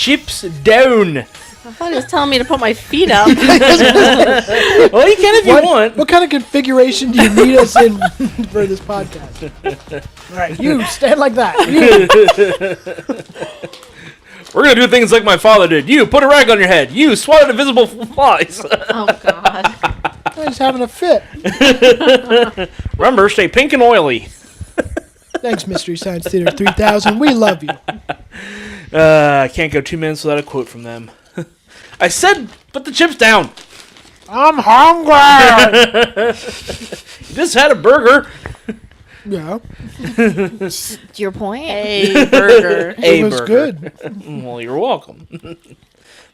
chips down. I thought he was telling me to put my feet up. Well, you can if you want. What kind of configuration do you need us in for this podcast? All right, you stand like that. We're going to do things like my father did. You, put a rag on your head. You, swat at invisible flies. Oh, God. I'm just having a fit. Remember, stay pink and oily. Thanks, Mystery Science Theater 3000. We love you. I can't go 2 minutes without a quote from them. I said, put the chips down. I'm hungry. You just had a burger. Yeah, Your point? A burger. A it was burger. good. Well, you're welcome.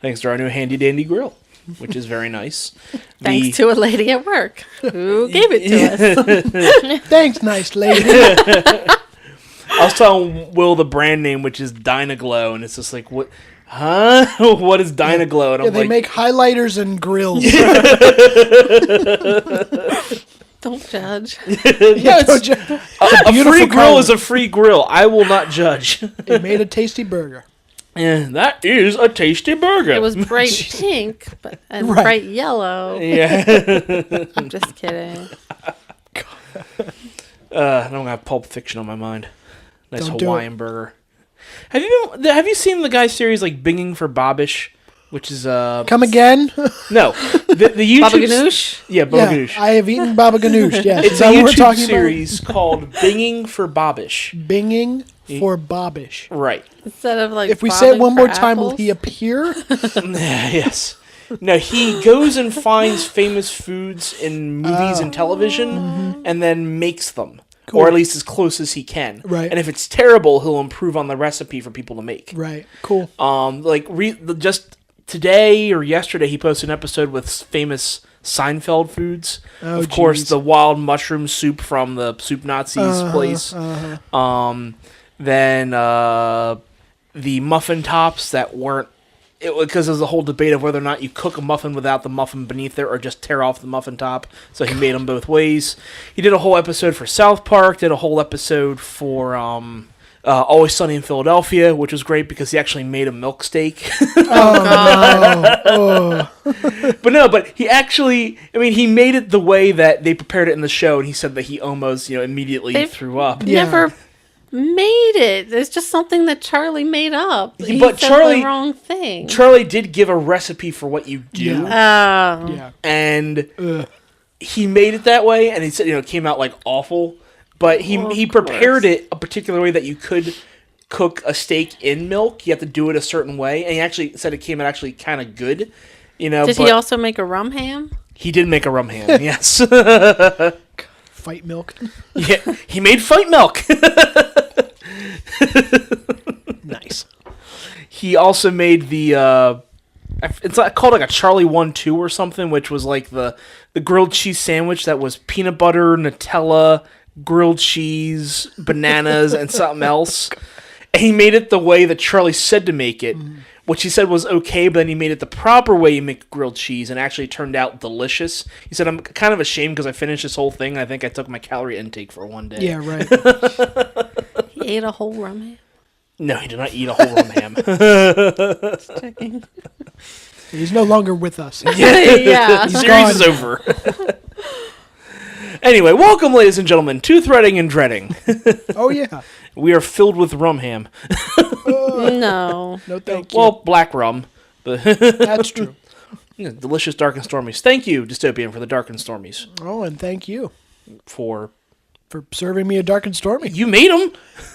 Thanks to our new handy dandy grill, which is very nice. Thanks to a lady at work who gave it to us. Thanks, nice lady. I was telling Will the brand name, which is Dynaglow, and it's just like, what? Huh? What is Dynaglow? And Yeah, I'm they like, make highlighters and grills. Don't judge. yeah, Don't you- a beautiful free grill color. is a free grill. I will not judge. It made a tasty burger. And that is a tasty burger. It was bright pink and Right. bright yellow. Yeah. I'm just kidding. I'm gonna have Pulp Fiction on my mind. Nice Don't do Hawaiian burger. Have you seen the guy's series like Binging for Bobbish, which is Come again? no the YouTube Baba Ganoush? yeah Baba Yeah, Ganoush. I have eaten Baba Ganoush. Yes, It's is a that what we're YouTube talking series called Binging for Bobbish. about? Binging for Bobbish. Right. Instead of like. If we say it bobbing one for more time, will apples? he appear? Yes. No, he goes and finds famous foods in movies and television, and then makes them, Cool. or at least as close as he can. Right. And if it's terrible, he'll improve on the recipe for people to make. Right. Cool. Just today or yesterday, he posted an episode with famous Seinfeld foods. Oh, of course, geez. the wild mushroom soup from the Soup Nazis place. Then the muffin tops that weren't. Because there's a whole debate of whether or not you cook a muffin without the muffin beneath it or just tear off the muffin top. So he made them both ways. He did a whole episode for South Park, did a whole episode for Always Sunny in Philadelphia, which was great because he actually made a milk steak. But he actually, he made it the way that they prepared it in the show, and he said that he almost, immediately threw up. Yeah. Never made it. It's just something that Charlie made up. He but said Charlie- the wrong thing. Charlie did give a recipe for what you do. Yeah. Oh. Yeah. And Ugh. he made it that way, and he said, it came out like awful. But he prepared it a particular way that you could cook a steak in milk. You have to do it a certain way, and he actually said it came out actually kind of good. Did he also make a rum ham? He did make a rum ham. Yes. Fight milk. Yeah, he made fight milk. Nice. He also made the it's called like a Charlie 1-2 or something, which was like the grilled cheese sandwich that was peanut butter, Nutella, grilled cheese, bananas, and something else. And he made it the way that Charlie said to make it, which he said was okay, but then he made it the proper way you make grilled cheese, and actually turned out delicious. He said, I'm kind of ashamed because I finished this whole thing. I think I took my calorie intake for one day. Yeah, right. He ate a whole rum ham? No, he did not eat a whole rum ham. Just checking. He's no longer with us. Yeah. He's Series is gone. over. Anyway, welcome, ladies and gentlemen, to Threading and Dreading. Oh, yeah. We are filled with rum ham. No. No, thank you. Well, black rum. But That's true. delicious Dark and Stormies. Thank you, Dystopian, for the Dark and Stormies. Oh, and thank you For serving me a dark and stormy. you made them.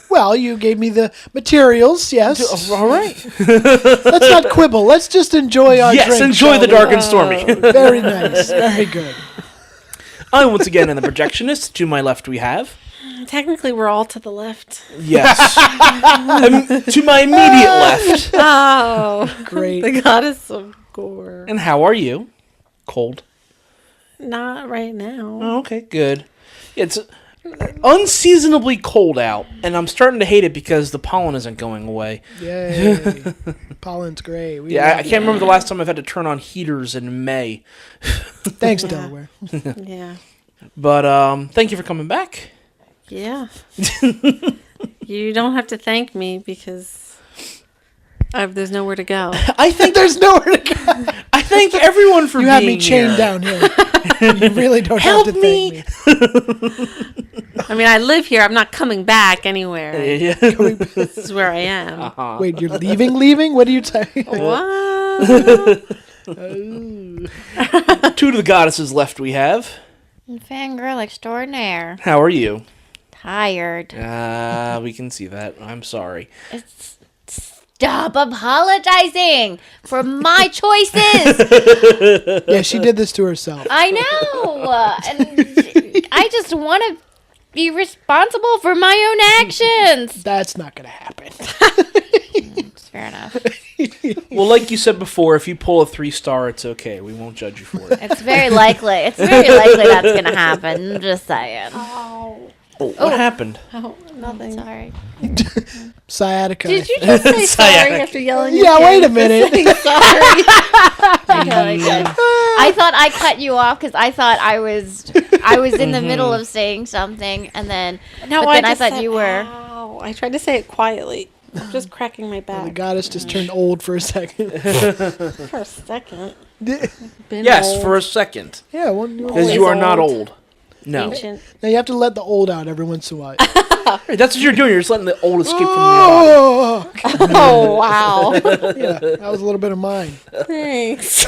Well, you gave me the materials, yes. All right. Let's not quibble. Let's just enjoy our Yes, drink. enjoy the shall Dark and Stormy. we? Very nice. Very good. I'm once again in the Projectionist. To my left, we have. Technically, we're all to the left. Yes. To my immediate left. Oh. Great. The goddess of gore. And how are you? Cold. Not right now. Oh, okay, good. It's unseasonably cold out, and I'm starting to hate it because the pollen isn't going away. Yay. Pollen's great. We Yeah, I love can't remember the last time I've had to turn on heaters in May. it. Thanks, Delaware. Yeah. But thank you for coming back. Yeah. You don't have to thank me because There's nowhere to go. I think There's nowhere to go. I thank everyone for You being have me chained here. down here. You really don't Help have to thank me. I mean, I live here. I'm not coming back anywhere. Yeah. This is where I am. Uh-huh. Wait, you're leaving? What are you saying? What? Two of the goddesses left we have. Fangirl extraordinaire. How are you? Tired. We can see that. I'm sorry. Stop apologizing for my choices. Yeah, she did this to herself. I know. And I just want to be responsible for my own actions. That's not going to happen. Fair enough. Well, like you said before, if you pull a 3-star, it's okay. We won't judge you for it. It's very likely. It's very likely that's going to happen. I'm just saying. Oh, What happened? nothing. Sorry. Sciatica. Did you just say sorry Sciatic. after yelling? Yeah, at wait a Karen for minute. saying sorry. Really good. I thought I cut you off because I thought I was in the middle of saying something, and then No, but then I just thought said, you were. Ow. I tried to say it quietly. I'm just cracking my The back goddess just turned old for a second. for a second. Been Yes, old, for a second. Yeah, Because Always you are not old. old. No. ancient. now you have to let the old out every once in a while. Right, that's what you're doing. You're just letting the old escape from your body. Oh, Oh wow! yeah, that was a little bit of mine. Thanks.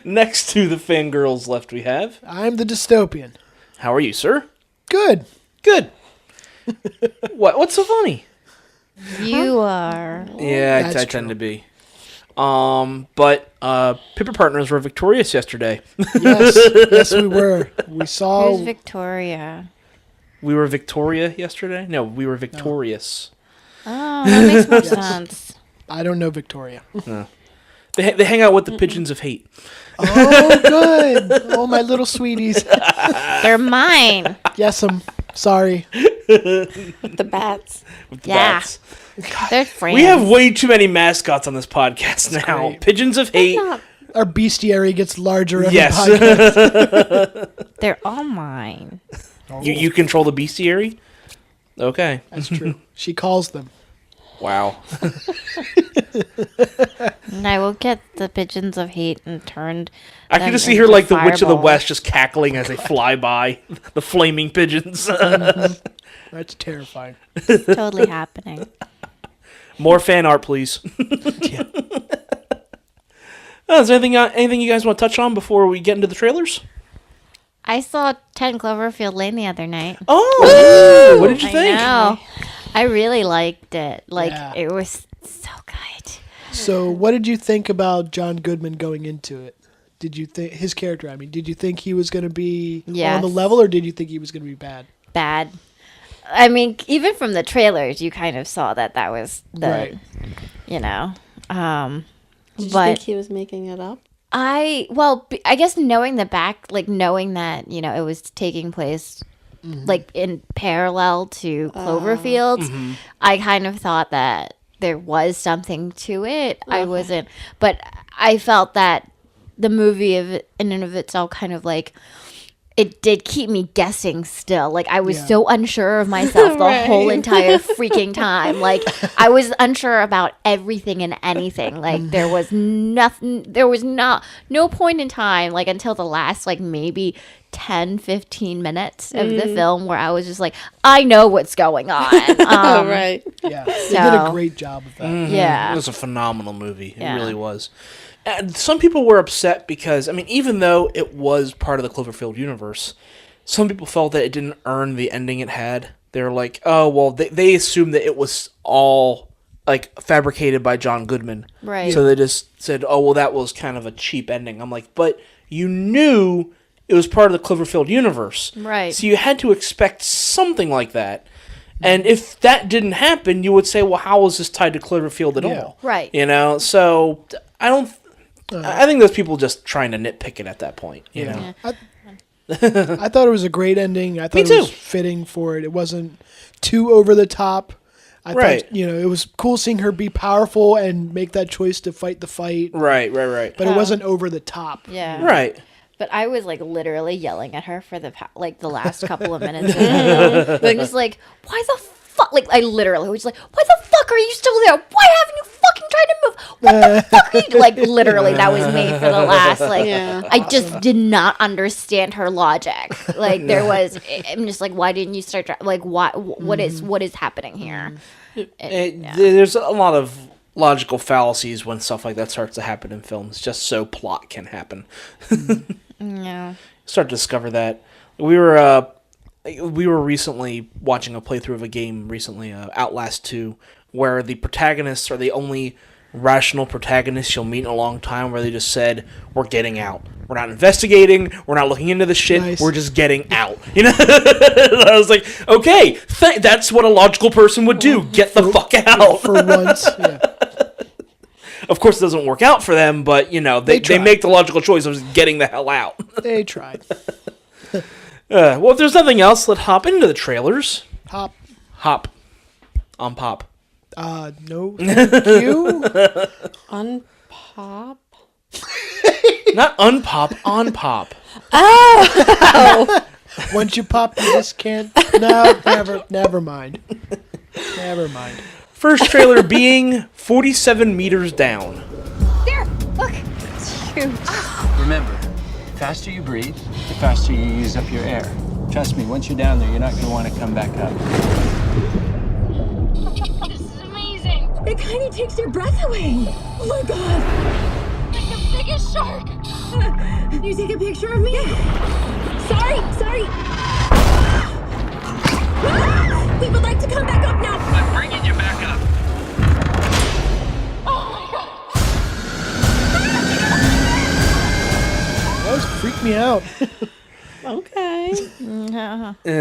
Next to the fangirls left we have. I'm the dystopian. How are you, sir? Good. Good. What's so funny? You are. Yeah, I That's tend true. to be. But Pippa Partners were victorious yesterday. Yes, we were. We saw. Who's Victoria? We were Victoria yesterday? No, we were victorious. Oh, that makes more sense. I don't know Victoria. They hang out with the pigeons of hate. Oh, good. Oh, my little sweeties. They're mine. Yes, I'm sorry. The bats. With the Yeah. bats. They're friends. We have way too many mascots on this podcast now. great. Pigeons of hate. Our bestiary gets larger every Yes. podcast. They're all mine. You control the bestiary? Okay. That's true. She calls them. Wow. And I will get the pigeons of hate and turned. I can them just see her into like the Witch of the fireballs. West just cackling as they fly by. The flaming pigeons. That's terrifying. Totally happening. More fan art, please. Is there anything you guys want to touch on before we get into the trailers? I saw 10 Cloverfield Lane the other night. Oh, what did you think? I know. I really liked it. Like, Yeah. it was so good. So, what did you think about John Goodman going into it? Did you think his character? I mean, did you think he was going to be on Yes. the level, or did you think he was going to be bad? Bad. I mean, even from the trailers, you kind of saw that was the, Right. you know. Did you But think he was making it up? I guess knowing knowing that, you know, it was taking place like in parallel to Cloverfield, I kind of thought that there was something to it. I wasn't, but I felt that the movie in and of itself kind of like, it did keep me guessing still. Like, I was Yeah. so unsure of myself the Right. whole entire freaking time. Like, I was unsure about everything and anything. Like, there was nothing, no point in time, like, until the last, like, maybe 10, 15 minutes of the film where I was just like, I know what's going on. Oh, right. Yeah, they did a So- great job of that. It Yeah. was a phenomenal movie. Yeah. It really was. And some people were upset because, I mean, even though it was part of the Cloverfield universe, some people felt that it didn't earn the ending it had. They were like, oh, well, they assumed that it was all, like, fabricated by John Goodman. Right. So they just said, oh, well, that was kind of a cheap ending. I'm like, but you knew it was part of the Cloverfield universe. Right. So you had to expect something like that. And if that didn't happen, you would say, well, how was this tied to Cloverfield at all? Right. You know, so I think those people just trying to nitpick it at that point. You know, I thought it was a great ending. I thought Me it was too. fitting for it. It wasn't too over the top. I Right. thought, you know, it was cool seeing her be powerful and make that choice to fight the fight, right. but it wasn't over the top. Yeah. Right. But I was like literally yelling at her for the last couple of minutes. Like, just like, why the fuck? Like, I literally was like, why the fuck are you still there? Why haven't you fucking tried to move? What the fuck are you like? Literally, that was me for the last like. Yeah. I just did not understand her logic. Like there was, I'm just like, why didn't you start? Like what is happening here? There's a lot of logical fallacies when stuff like that starts to happen in films, just so plot can happen. Yeah. Start to discover that. We were recently watching a playthrough of a game recently, Outlast 2, where the protagonists are the only rational protagonists you'll meet in a long time, where they just said, we're getting out. We're not investigating. We're not looking into the shit. Nice. We're just getting out. You know? I was like, okay, that's what a logical person would do. Get the fuck out. For once, yeah. Of course, it doesn't work out for them, but, you know, they make the logical choice of just getting the hell out. They tried. Well, if there's nothing else, let's hop into the trailers. Hop. On pop. No, thank you. Unpop. Not unpop, on pop. Oh! Once you pop, you just can't. No, never mind. Never mind. First trailer being 47 meters down. There, look. Shoot. Remember, the faster you breathe, the faster you use up your air. Trust me, once you're down there, you're not going to want to come back up. This is amazing. It kind of takes your breath away. Oh my god. Like the biggest shark. Can you take a picture of me? Sorry. We would like to come back up now. I'm bringing you back up. Oh my god. That was freak me out. Okay. Do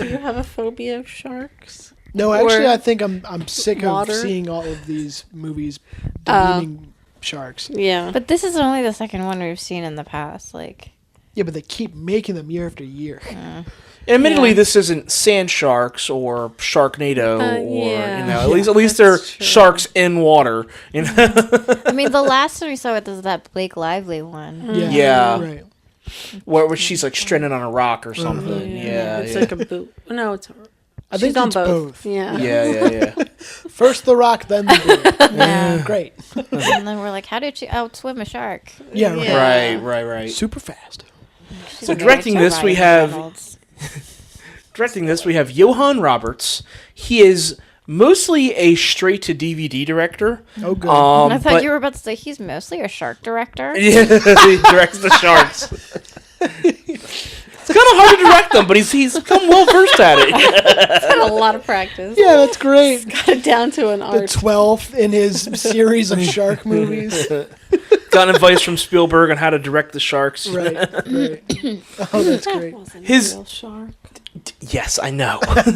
you have a phobia of sharks? No, actually, Or I think I'm sick water? of seeing all of these movies demeaning sharks. Yeah. But this is only the second one we've seen in the past. Like, Yeah, but they keep making them year after year. Admittedly, Yeah. this isn't Sand Sharks or Sharknado, or yeah. you know, at least they're That's true. sharks in water. You know, I mean, the last one we saw it was that Blake Lively one. Yeah. Right. where she's like stranded on a rock or something. It's Yeah. like a boot. No, it's. I think She's on it's both. both. Yeah. Yeah. First the rock, then the boot. Yeah. Great. And then we're like, how did she outswim a shark? Yeah, Yeah. Right. Super fast. So directing this, we have Johan Roberts. He is mostly a straight to DVD director. Oh, good. I thought but- you were about to say he's mostly a shark director. Yeah, he directs the sharks. It's kind of hard to direct them, but he's become well versed at it. Had a lot of practice. Yeah, that's great. Got it down to an The art. 12th in his series of shark movies. Got advice from Spielberg on how to direct the sharks. Right. Oh, that's great. Wasn't His- a real shark. Yes, I know. What?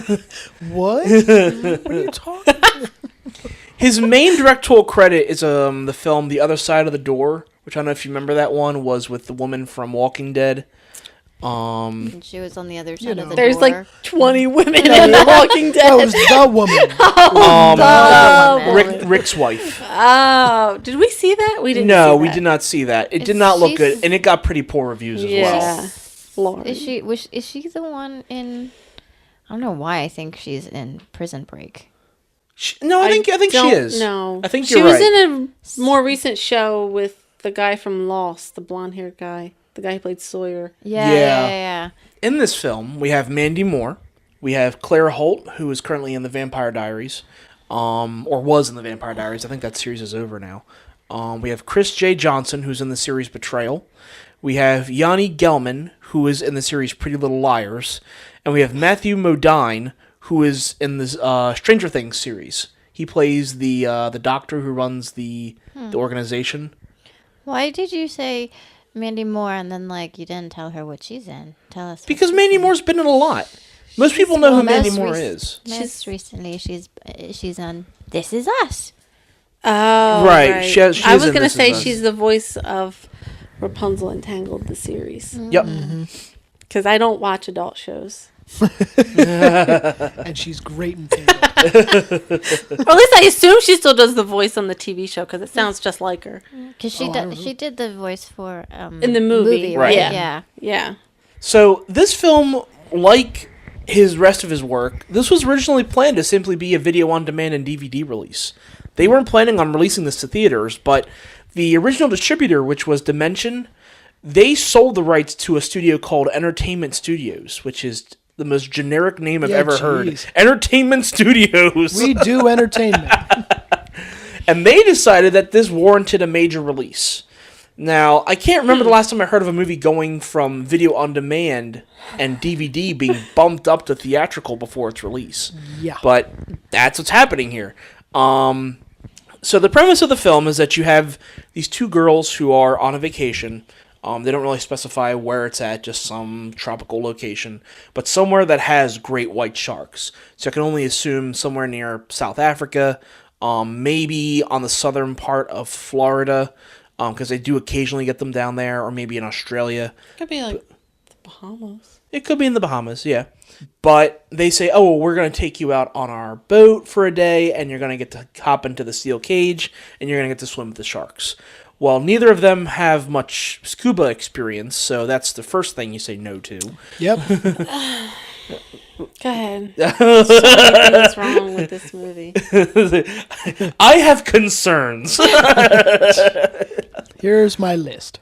What are you talking about? His main directorial credit is the film The Other Side of the Door, which I don't know if you remember that one, was with the woman from Walking Dead. And she was on the other side of the There's door. like 20 women in The Walking That Dead. was the woman. Rick's wife. Oh, did we see that? We didn't. No, see we that. did not see that. It Is did not look she- good, and it got pretty poor reviews as well. Yeah, Lord. Is she the one in? I don't know why I think she's in Prison Break. No, I think she is. No, I think she you're was right. in a more recent show with the guy from Lost, the blonde-haired guy, the guy who played Sawyer. Yeah. In this film, we have Mandy Moore, we have Claire Holt, who is currently in the Vampire Diaries, or was in the Vampire Diaries. I think that series is over now. We have Chris J. Johnson, who's in the series Betrayal. We have Yanni Gelman, who is in the series Pretty Little Liars, and we have Matthew Modine, who is in this Stranger Things series. He plays the doctor who runs the organization. Why did you say Mandy Moore and then like you didn't tell her what she's in? Tell us. what Because she's Mandy in. Moore's been in a lot. Most people know who Mandy most Moore rec- is. Most recently, she's on This Is Us. Oh, Right, she is I was in gonna This Is say Us. she's the voice of Rapunzel Entangled, the series, Yep. because I don't watch adult shows. And she's great in Tangled. Or at least I assume she still does the voice on the TV show because it sounds just like her Because she did the voice for in the movie. right? Right. Yeah. Yeah. So this film, like his rest of his work, this was originally planned to simply be a video on demand and DVD release. They weren't planning on releasing this to theaters, but the original distributor, which was Dimension, they sold the rights to a studio called Entertainment Studios, which is the most generic name I've ever heard. Entertainment Studios. We do entertainment. And they decided that this warranted a major release. Now, I can't remember the last time I heard of a movie going from video on demand and DVD being bumped up to theatrical before its release. Yeah. But that's what's happening here. So the premise of the film is that you have these two girls who are on a vacation. They don't really specify where it's at, just some tropical location, but somewhere that has great white sharks. So I can only assume somewhere near South Africa, maybe on the southern part of Florida, because they do occasionally get them down there, or maybe in Australia. Could be like the Bahamas. It could be in the Bahamas, yeah. But they say, oh, well, we're going to take you out on our boat for a day, and you're going to get to hop into the steel cage, and you're going to get to swim with the sharks. Well, neither of them have much scuba experience, so that's the first thing you say no to. Yep. Go ahead. So many things wrong with this movie. I have concerns. Here's my list.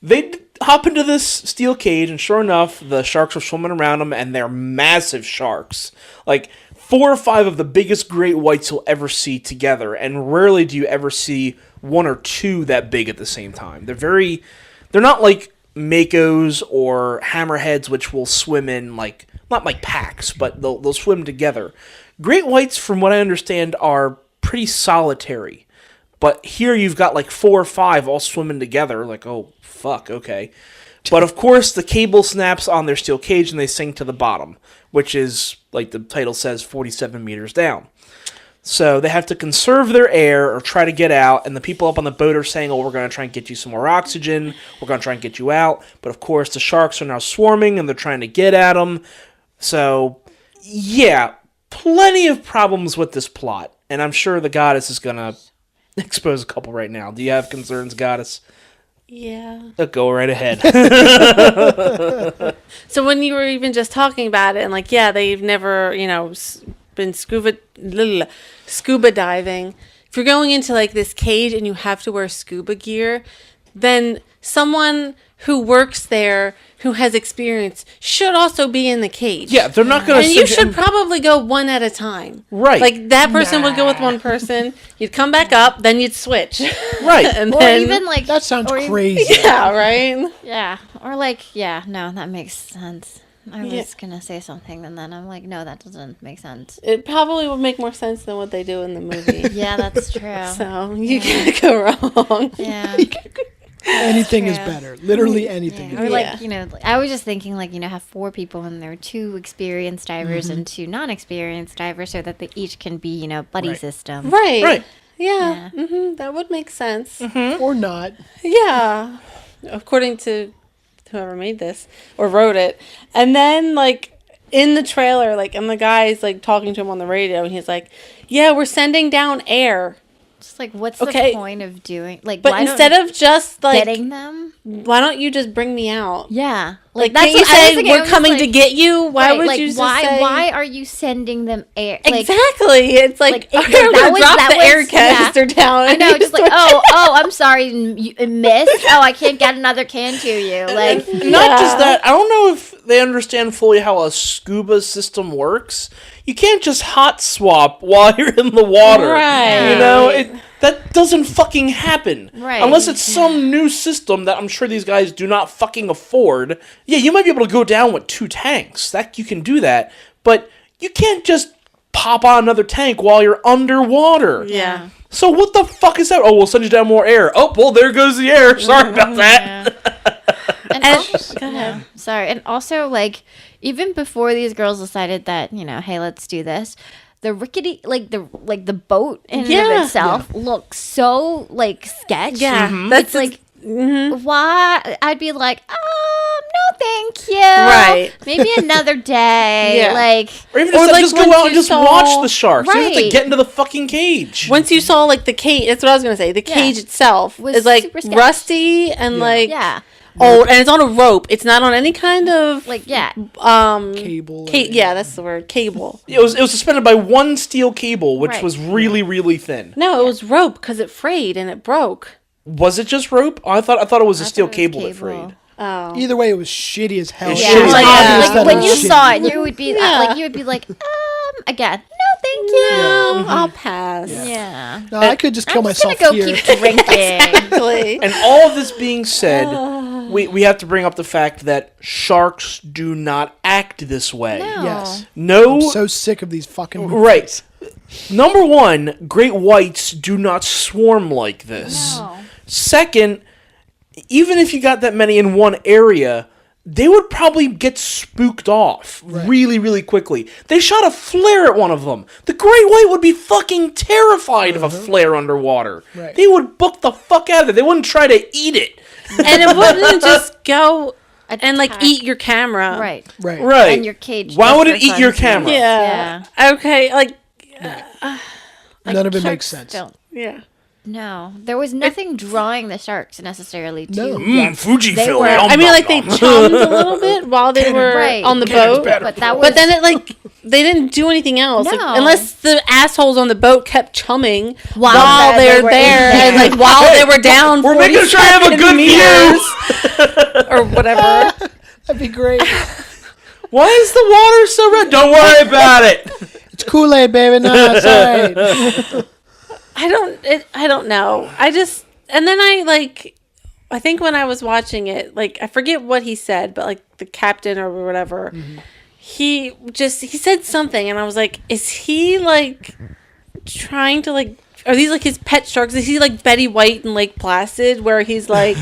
They hop into this steel cage, and sure enough, the sharks are swimming around them, and they're massive sharks. Like 4 or 5 of the biggest great whites you'll ever see together, and rarely do you ever see 1 or 2 that big at the same time. They're not like makos or hammerheads, which will swim in like, not like packs, but they'll swim together. Great whites, from what I understand, are pretty solitary. But here you've got like 4 or 5 all swimming together, like, oh, fuck, okay. But of course, the cable snaps on their steel cage and they sink to the bottom, which is, like the title says, 47 meters down. So they have to conserve their air or try to get out, and the people up on the boat are saying, oh, we're going to try and get you some more oxygen, we're going to try and get you out. But of course, the sharks are now swarming and they're trying to get at them. So, yeah, plenty of problems with this plot, and I'm sure the goddess is going to expose a couple right now. Do you have concerns, goddess? Yeah. Go right ahead. So when you were even just talking about it, and like, yeah, they've never, been scuba diving. If you're going into like this cage and you have to wear scuba gear, then someone who works there who has experience should also be in the cage. Yeah, they're not going to... And you should probably go one at a time. Right. Like, that person would go with one person, you'd come back up, then you'd switch. Right. And Or then, even like That sounds or even- crazy. yeah, right? Yeah, or like no, that makes sense. I was gonna say something, and then I'm like, no, that doesn't make sense. It probably would make more sense than what they do in the movie. Yeah, that's true. So, you can't go wrong. Yeah. Anything is true. better. Literally anything is Or better. like, I was just thinking like, have 4 people in there, 2 experienced divers and 2 non-experienced divers, so that they each can be, buddy Right. system. Right. Right. Yeah. That would make sense. Or not. Yeah. According to whoever made this or wrote it. And then, like, in the trailer, like, and the guy's, like, talking to him on the radio, and he's like, yeah, we're sending down air. Just like, what's Okay. the point of doing, like, But why instead don't, of just, like, getting them? why don't you just bring me out? Yeah. Like, that's can't you what I was say, thinking. I we're was coming like, to get you? Why right, would like, you just why, say... why are you sending them air? Like, Exactly. It's like, like, okay, I'm that gonna was- drop that the was- air canister down. I know, just like, oh, I'm sorry, you missed. Oh, I can't get another can to you. Like, Not just that, I don't know if they understand fully how a scuba system works. You can't just hot swap while you're in the water. Right. That doesn't fucking happen. Right. Unless it's some new system that I'm sure these guys do not fucking afford. Yeah, you might be able to go down with 2 tanks. That you can do that. But you can't just pop on another tank while you're underwater. Yeah. So what the fuck is that? Oh, we'll send you down more air. Oh, well, there goes the air. Sorry about that. and also, Go ahead. sorry, and also like, even before these girls decided that, hey, let's do this, the rickety, like the boat in and Yeah. of itself looks so like sketch. Yeah. That's like, why? I'd be like, no, thank you. Right. Maybe another day. Yeah. Like, Or even Or, just, like, just go once out you and just saw- watch the sharks. You don't have to Right. get into the fucking cage. Once you saw, like, the cage, that's what I was going to say. The Yeah. cage itself Was is, like, super sketch. rusty and, like, yeah. old, and it's on a rope. It's not on any kind of Like, yeah. Cable. yeah, that's the word, cable. It was suspended by one steel cable, which Right. was really, really thin. No, it was rope because it frayed and it broke. Was it just rope? Oh, I thought it was a steel thought it was cable that cable. frayed. Oh, Either way, it was shitty as hell. It's Yeah, shitty. like, obvious like, that when it you was saw shitty. it, you would be like, again, no, thank you. no, I'll pass. Yeah. No, I could just kill I'm just gonna myself go here. keep drinking. Exactly. And all of this being said, we have to bring up the fact that sharks do not act this way. No. Yes. No. I'm so sick of these fucking movies. Right. Number one, great whites do not swarm like this. No. Second, even if you got that many in one area, they would probably get spooked off really, really quickly. They shot a flare at one of them. The great white would be fucking terrified of a flare underwater. Right. They would book the fuck out of it. They wouldn't try to eat it. And it wouldn't just go and like Attack. eat your camera. Right. Right. Right. And your cage. Why just would for it eat your fun. camera? Yeah. Okay. Like. None of it Sharks makes sense. don't- Yeah. No, there was nothing drawing the sharks necessarily. To No. Fujifilm. were- I mean, like they chummed a little bit while they were Right. on the Cannon's boat. better. But that was. But then it like they didn't do anything else, like, No. unless the assholes on the boat kept chumming While they they're were there, in and there. like while they were down. We're making sure I have a 47 good meters or whatever. That'd be great. Why is the water so red? Don't worry about it. It's Kool-Aid, baby. No, it's all right. I don't know. And then I think when I was watching it, like I forget what he said, but like the captain or whatever, he said something, and I was like, is he like trying to like? Are these like his pet sharks? Is he like Betty White in Lake Placid, where he's like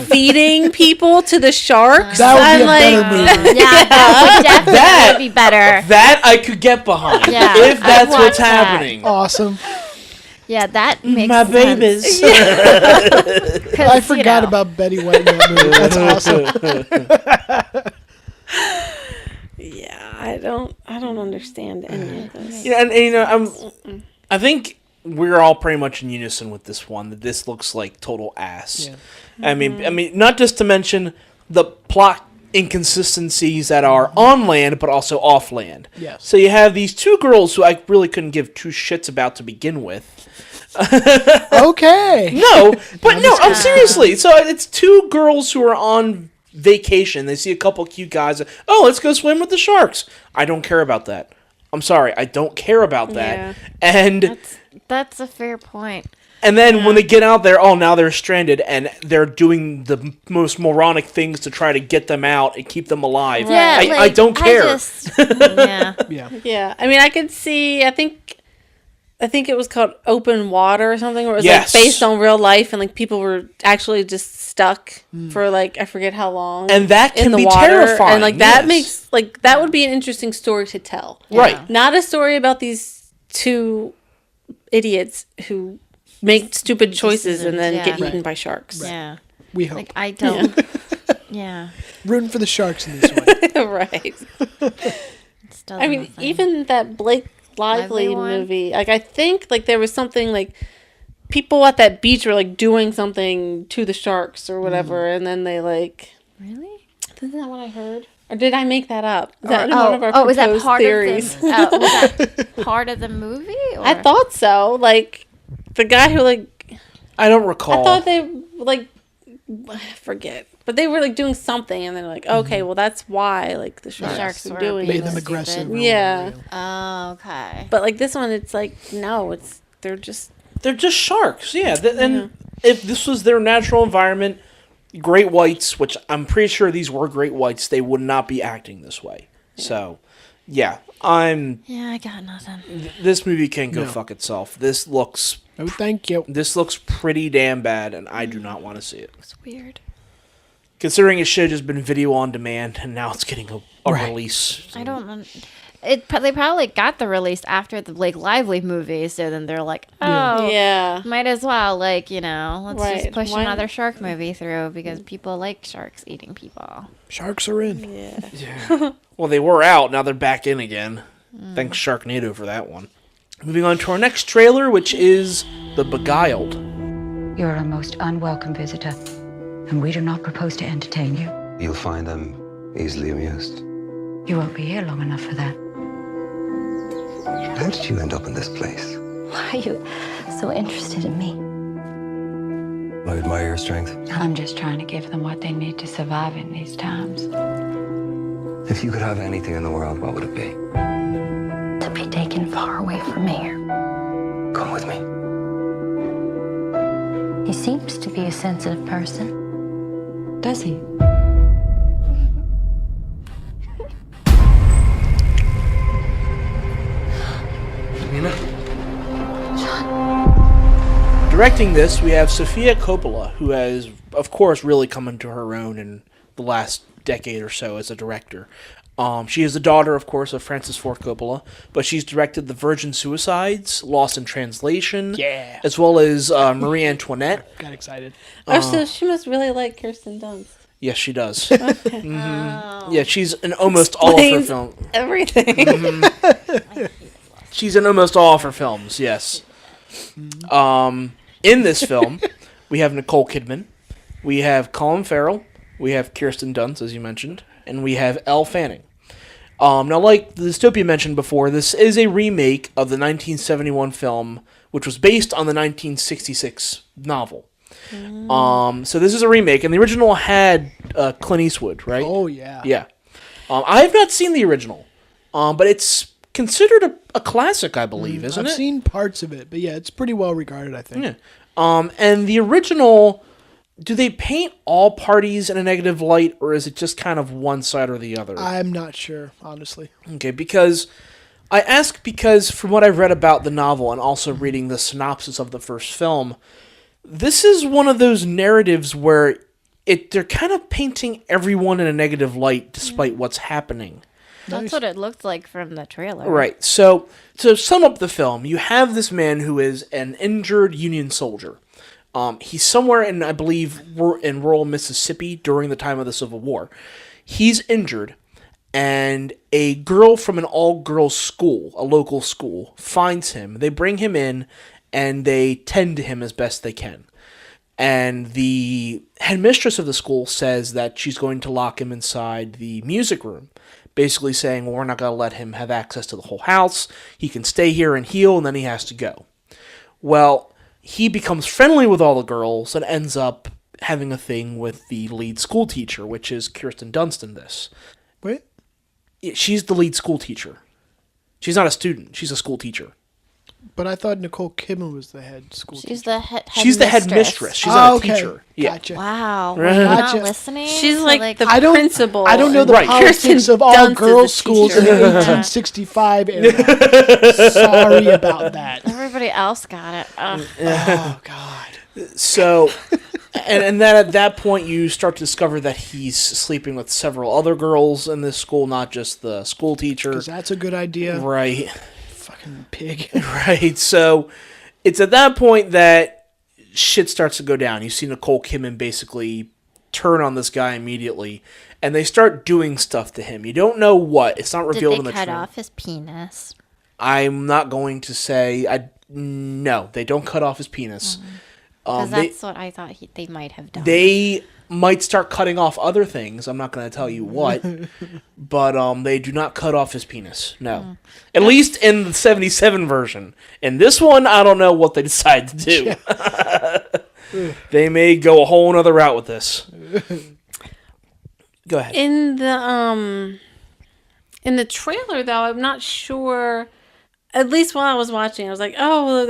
feeding people to the sharks? That would be I'm a like, better movie. yeah, that would definitely be better. That I could get behind. Yeah, if that's I'd what's watch that. happening. Awesome. Yeah, that makes My sense. babies. 'Cause, I you forgot know, about Betty White in that movie. That's awesome. yeah, I don't understand any of this. Yeah, and you know, I think we're all pretty much in unison with this one. That this looks like total ass. Yeah. I mean, not just to mention the plot inconsistencies that are on land, but also off land. Yes. So you have these two girls who I really couldn't give two shits about to begin with. Okay. No, but no, I'm seriously. So it's two girls who are on vacation. They see a couple cute guys. Oh, let's go swim with the sharks. I don't care about that. I'm sorry, I don't care about that. Yeah. And That's a fair point. and then when they get out there, oh, now they're stranded, and they're doing the most moronic things to try to get them out and keep them alive. Yeah, I don't care. Yeah. Yeah. Yeah, I mean, I could see. I think it was called Open Water or something, where it was Yes. like based on real life, and like people were actually just stuck for like I forget how long, And that in can the be water. terrifying. And like that yes. makes like that would be an interesting story to tell, Right. not a story about these two idiots who make stupid choices and then Yeah. get Right. eaten by sharks. Yeah. We hope. Like, I don't. Yeah. Rooting for the sharks in this one. Right. Still I mean, nothing. even that Blake Lively Lively one? movie, like I think like there was something like people at that beach were like doing something to the sharks or whatever, and then they like. Really? Isn't that what I heard? Or did I make that up? Is that one of our was that proposed part theories? of the? Was that part of the movie? Or? I thought so. Like the guy who like I don't recall. I thought they like I forget, but they were like doing something, and they're like, okay, well that's why like the sharks, sharks are were doing Made this. them aggressive. or Yeah. whatever. Oh, okay. But like this one, it's like no, they're just They're just sharks, yeah. And if this was their natural environment, great whites, which I'm pretty sure these were great whites, they would not be acting this way. So, yeah, Yeah, I got nothing. this movie can go No. fuck itself. This looks Oh, thank you. pretty damn bad, and I do not want to see it. It's weird. Considering it should have just been video on demand, and now it's getting a Right. release. I don't. They probably got the release after the Blake Lively movie, so then they're like, oh, yeah. might as well, like, you know, let's Right. just push Why- another shark movie through because people like sharks eating people. Sharks are in. Yeah. Well, they were out, now they're back in again. Thanks Sharknado for that one. Moving on to our next trailer, which is The Beguiled. You're a most unwelcome visitor. and we do not propose to entertain you. You'll find them easily amused. You won't be here long enough for that. How did you end up in this place? Why are you so interested in me? I admire your strength. I'm just trying to give them what they need to survive in these times. If you could have anything in the world, what would it be? To be taken far away from here. Come with me. He seems to be a sensitive person. Does he? Directing this, we have Sofia Coppola, who has, of course, really come into her own in the last decade or so as a director. She is the daughter, of course, of Francis Ford Coppola, but she's directed The Virgin Suicides, Lost in Translation, Yeah. as well as Marie Antoinette. Got excited. Oh, so she must really like Kirsten Dunst. Yes, she does. Okay. Mhm. Yeah, she's in almost all of her Explains films. Everything. She's in almost all of her films, yes. In this film, we have Nicole Kidman, we have Colin Farrell, we have Kirsten Dunst, as you mentioned, and we have Elle Fanning. Now, like the dystopia mentioned before, this is a remake of the 1971 film, which was based on the 1966 novel. So this is a remake, and the original had Clint Eastwood, right? Oh, yeah. Yeah. I have not seen the original, but it's considered a classic, I believe, isn't I've it? seen parts of it, but yeah, it's pretty well regarded, I think. Yeah. And the original, do they paint all parties in a negative light, or is it just kind of one side or the other? I'm not sure, honestly. Okay, because I ask because from what I've read about the novel and also reading the synopsis of the first film, this is one of those narratives where they're kind of painting everyone in a negative light despite what's happening. That's what it looked like from the trailer. Right. So to sum up the film, you have this man who is an injured Union soldier. He's somewhere in, I believe, in rural Mississippi during the time of the Civil War. He's injured, and a girl from an all-girls school, a local school, finds him. They bring him in, and they tend to him as best they can. And the headmistress of the school says that she's going to lock him inside the music room, basically saying, well, we're not going to let him have access to the whole house. He can stay here and heal, and then he has to go. Well, he becomes friendly with all the girls and ends up having a thing with the lead school teacher, which is Kirsten Dunst in this. Wait? She's the lead school teacher. She's not a student. She's a school teacher. But I thought Nicole Kidman was the head school She's teacher. the head She's the headmistress. She's not a teacher. Yeah. Gotcha. Wow. We're not Gotcha. listening. She's to, like the I don't- principal. I don't know the Right. politics Kirsten of all Dunst is girls' a schools in teacher. the 1865 era. Sorry about that. Everybody else got it. Ugh. Oh, God. So, and then at that point, you start to discover that he's sleeping with several other girls in this school, not just the school teacher. Because that's a good idea. Right. Fucking pig. Right. So, it's at that point that shit starts to go down. You see Nicole Kidman basically turn on this guy immediately, and they start doing stuff to him. You don't know what. It's not Did revealed they in the cut trailer. off his penis? I'm not going to say. No, they don't cut off his penis. Because that's what I thought they might have done. They might start cutting off other things. I'm not going to tell you what, but they do not cut off his penis. No, at least in the '77 version. In this one, I don't know what they decide to do. They may go a whole other route with this. Go ahead. In the trailer, though, I'm not sure. At least while I was watching, I was like, "Oh, well,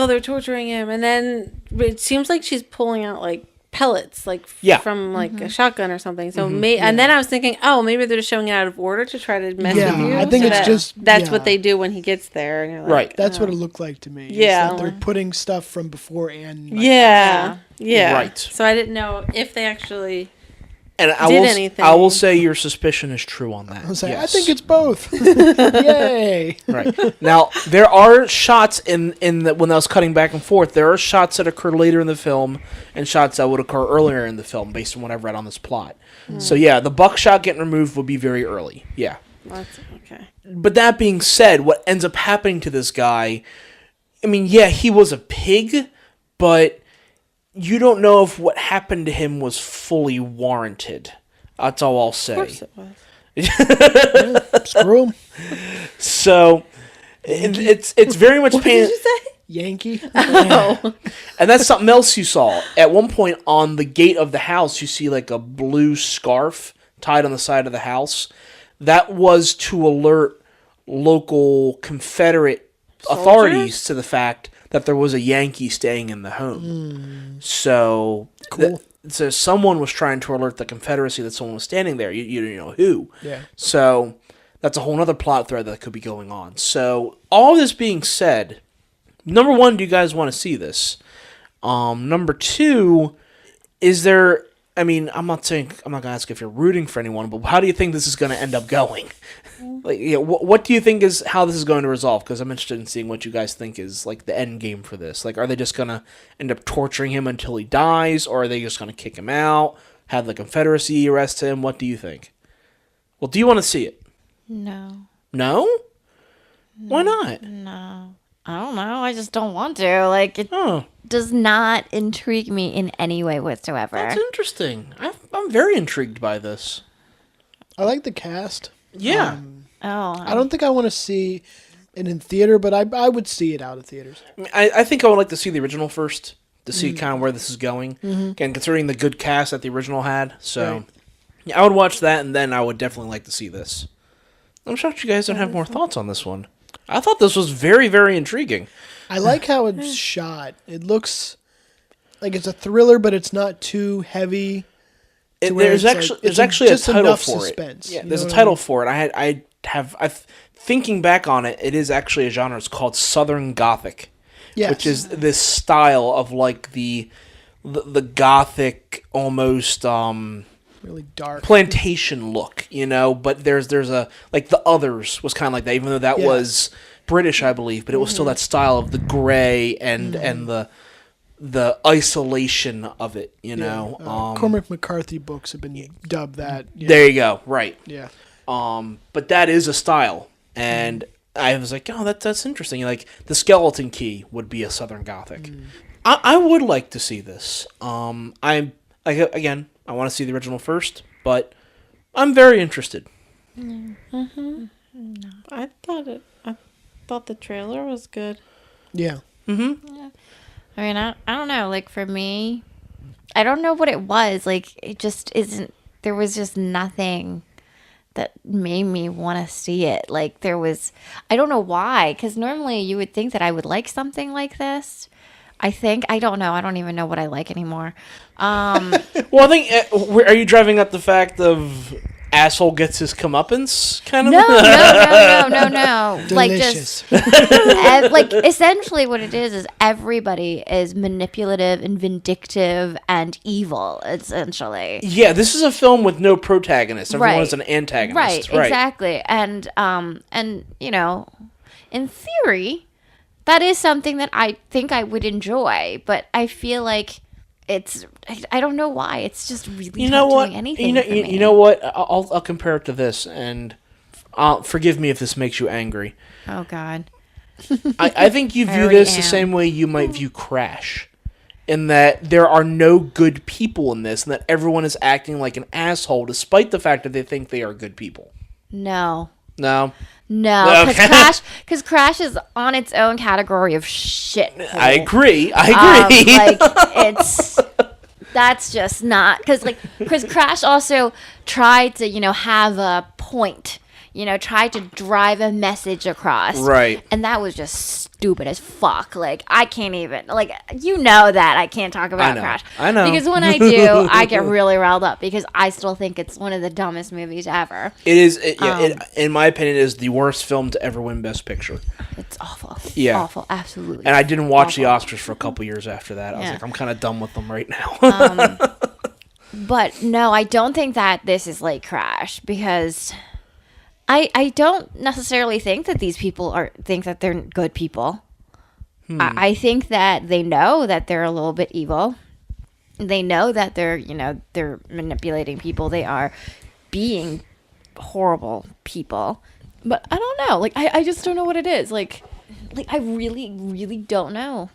they're torturing him," and then it seems like she's pulling out like pellets, like from like a shotgun or something. So and then I was thinking, oh, maybe they're just showing it out of order to try to mess with you. I think it's that's what they do when he gets there. And you're like, Right. That's what it looked like to me. is Yeah. that they're putting stuff from before and... like, Yeah. Right. So I didn't know if they actually. And I did will, anything. I will say your suspicion is true on that. I was like, yes. I think it's both. Yay. Right. Now, there are shots when I was cutting back and forth, there are shots that occur later in the film and shots that would occur earlier in the film based on what I've read on this plot. So, yeah, the buckshot getting removed would be very early. Yeah. That's okay. But that being said, what ends up happening to this guy, I mean, yeah, he was a pig, but you don't know if what happened to him was fully warranted. That's all I'll say. Of course it was. Screw him. So it's very much What pain. did you say? Yankee. Oh. And that's something else you saw. At one point on the gate of the house, you see like a blue scarf tied on the side of the house. That was to alert local Confederate authorities to the fact that there was a Yankee staying in the home. So, Cool. So someone was trying to alert the Confederacy that someone was standing there. You don't know who. Yeah. So that's a whole other plot thread that could be going on. So all this being said, number one, do you guys want to see this? Number two, is there... I mean, I'm not going to ask if you're rooting for anyone, but how do you think this is going to end up going? Like, yeah, what do you think is how this is going to resolve? Because I'm interested in seeing what you guys think is like the end game for this. Like, are they just going to end up torturing him until he dies, or are they just going to kick him out, have the Confederacy arrest him? What do you think? Well, do you want to see it? No. No? Why not? No. I don't know. I just don't want to. Like, it Oh, does not intrigue me in any way whatsoever. that's interesting. I'm very intrigued by this. I like the cast. Yeah. I don't think I want to see it in theater, but I would see it out of theaters. I think I would like to see the original first to see kind of where this is going. Again, considering the good cast that the original had. So, Right. yeah, I would watch that, and then I would definitely like to see this. I'm shocked you guys don't have more thoughts on this one. I thought this was very, very intriguing. I like how it's shot. It looks like it's a thriller, but it's not too heavy. to where There's it's actually like- there's it's actually a just title enough for suspense, it. Yeah, you there's know a what I title mean? for it. Thinking back on it, it is actually a genre. It's called Southern Gothic, Yes. which is this style of like the Gothic almost really dark. plantation look, but there's a like The Others was kind of like that, even though that Yeah. was British, I believe, but it was still that style of the gray and the isolation of it, Cormac McCarthy books have been dubbed that. Yeah. There you go, right. Yeah. But that is a style, and I was like, oh, that's interesting. Like the Skeleton Key would be a Southern Gothic. I would like to see this. I want to see the original first, but I'm very interested. I thought the trailer was good. Yeah. I mean, I don't know. Like, for me, I don't know what it was. Like, it just isn't. There was just nothing that made me want to see it. Like, there was. I don't know why. Because normally you would think that I would like something like this. I think. I don't know. I don't even know what I like anymore. Well, I think. Are you driving at the fact of asshole gets his comeuppance kind of? No. Like, Delicious. just like essentially what it is everybody is manipulative and vindictive and evil. Essentially, Yeah, this is a film with no protagonist. Everyone Right. is an antagonist. right? Exactly, and in theory, that is something that I think I would enjoy, but I feel like I don't know why. It's just really not doing anything for me. You know what? I'll compare it to this, and forgive me if this makes you angry. Oh God. I think you view already this the am. same way you might view Crash, in that there are no good people in this, and that everyone is acting like an asshole, despite the fact that they think they are good people. No. No, No, Okay. because Crash is on its own category of shit. I agree. That's just not because Crash also tried to have a point, tried to drive a message across, Right. and that was just stupid as fuck. Like, I can't even that I can't talk about know. Crash. I know. Because when I do, I get really riled up because I still think it's one of the dumbest movies ever. It is. In my opinion, it is the worst film to ever win Best Picture. It's awful. Yeah. Awful. Absolutely. And I didn't watch the Awful. Oscars for a couple years after that. I was Yeah. like, I'm kind of done with them right now. But no, I don't think that this is like Crash because I don't necessarily think that these people think that they're good people. I think that they know that they're a little bit evil. They know that they're manipulating people. They are being horrible people. But I don't know. Like, I just don't know what it is. Like I really, really don't know.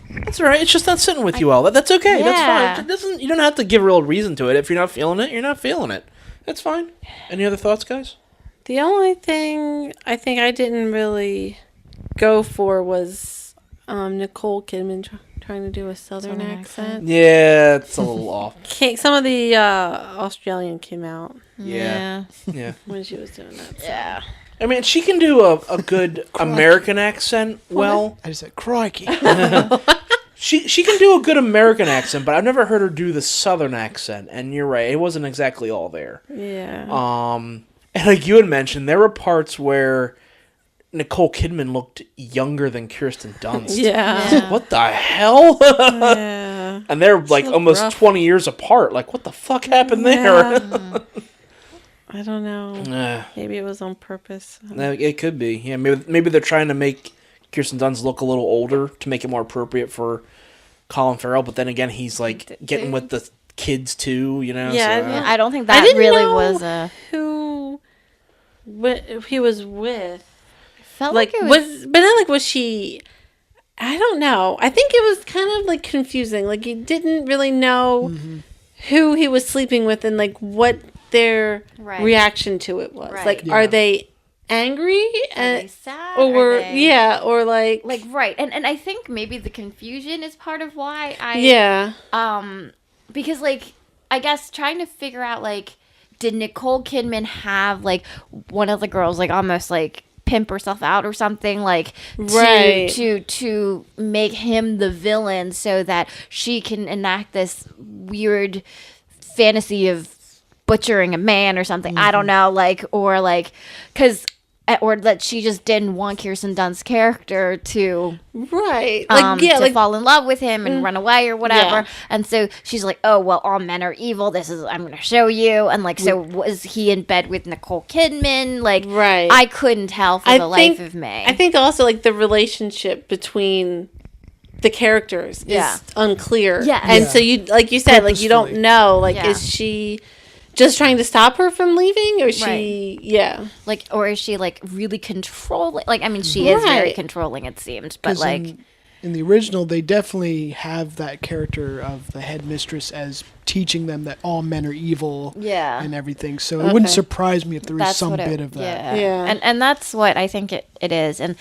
That's all right. It's just not sitting with you well. That's okay. Yeah. That's fine. It doesn't. You don't have to give a real reason to it. If you're not feeling it, you're not feeling it. That's fine. Any other thoughts, guys? The only thing I think I didn't really go for was Nicole Kidman trying to do a southern accent. Yeah, it's a little off. Some of the Australian came out Yeah. when she was doing that. So. Yeah. I mean, she can do a good American accent well. I just said, crikey. She can do a good American accent, but I've never heard her do the southern accent. And you're right, it wasn't exactly all there. Yeah. And like you had mentioned, there were parts where Nicole Kidman looked younger than Kirsten Dunst. Yeah. What the hell? Yeah. And they're like almost rough. 20 years apart. Like, what the fuck happened there? I don't know. Maybe it was on purpose. It could be. Yeah, maybe they're trying to make Kirsten Dunst look a little older to make it more appropriate for Colin Farrell. But then again, he's like getting with the kids too, you know? Yeah, I don't think I that didn't really know was a... who he was with. Felt Like, like it was... was she... I don't know. I think it was kind of like confusing. Like, you didn't really know who he was sleeping with and like what their reaction to it was. Right. Like, are they angry? Are they sad? Or Are they... yeah, or like right. And I think maybe the confusion is part of why because like I guess trying to figure out like did Nicole Kidman have like one of the girls like almost like pimp herself out or something like to make him the villain so that she can enact this weird fantasy of butchering a man or something. I don't know, like, or like, or that she just didn't want Kirsten Dunst's character to fall in love with him and run away or whatever. And so she's like, oh well, all men are evil. I'm gonna show you. And like, so was he in bed with Nicole Kidman? Like, I couldn't tell for the life of me. I think also like the relationship between the characters is unclear. So you, like you said, like you don't know, like is she just trying to stop her from leaving, or is she like, or is she like really controlling? Like, I mean, she is very controlling, it seems, but like in the original, they definitely have that character of the headmistress as teaching them that all men are evil, and everything. So it wouldn't surprise me if there was some bit of that. And that's what I think it is, and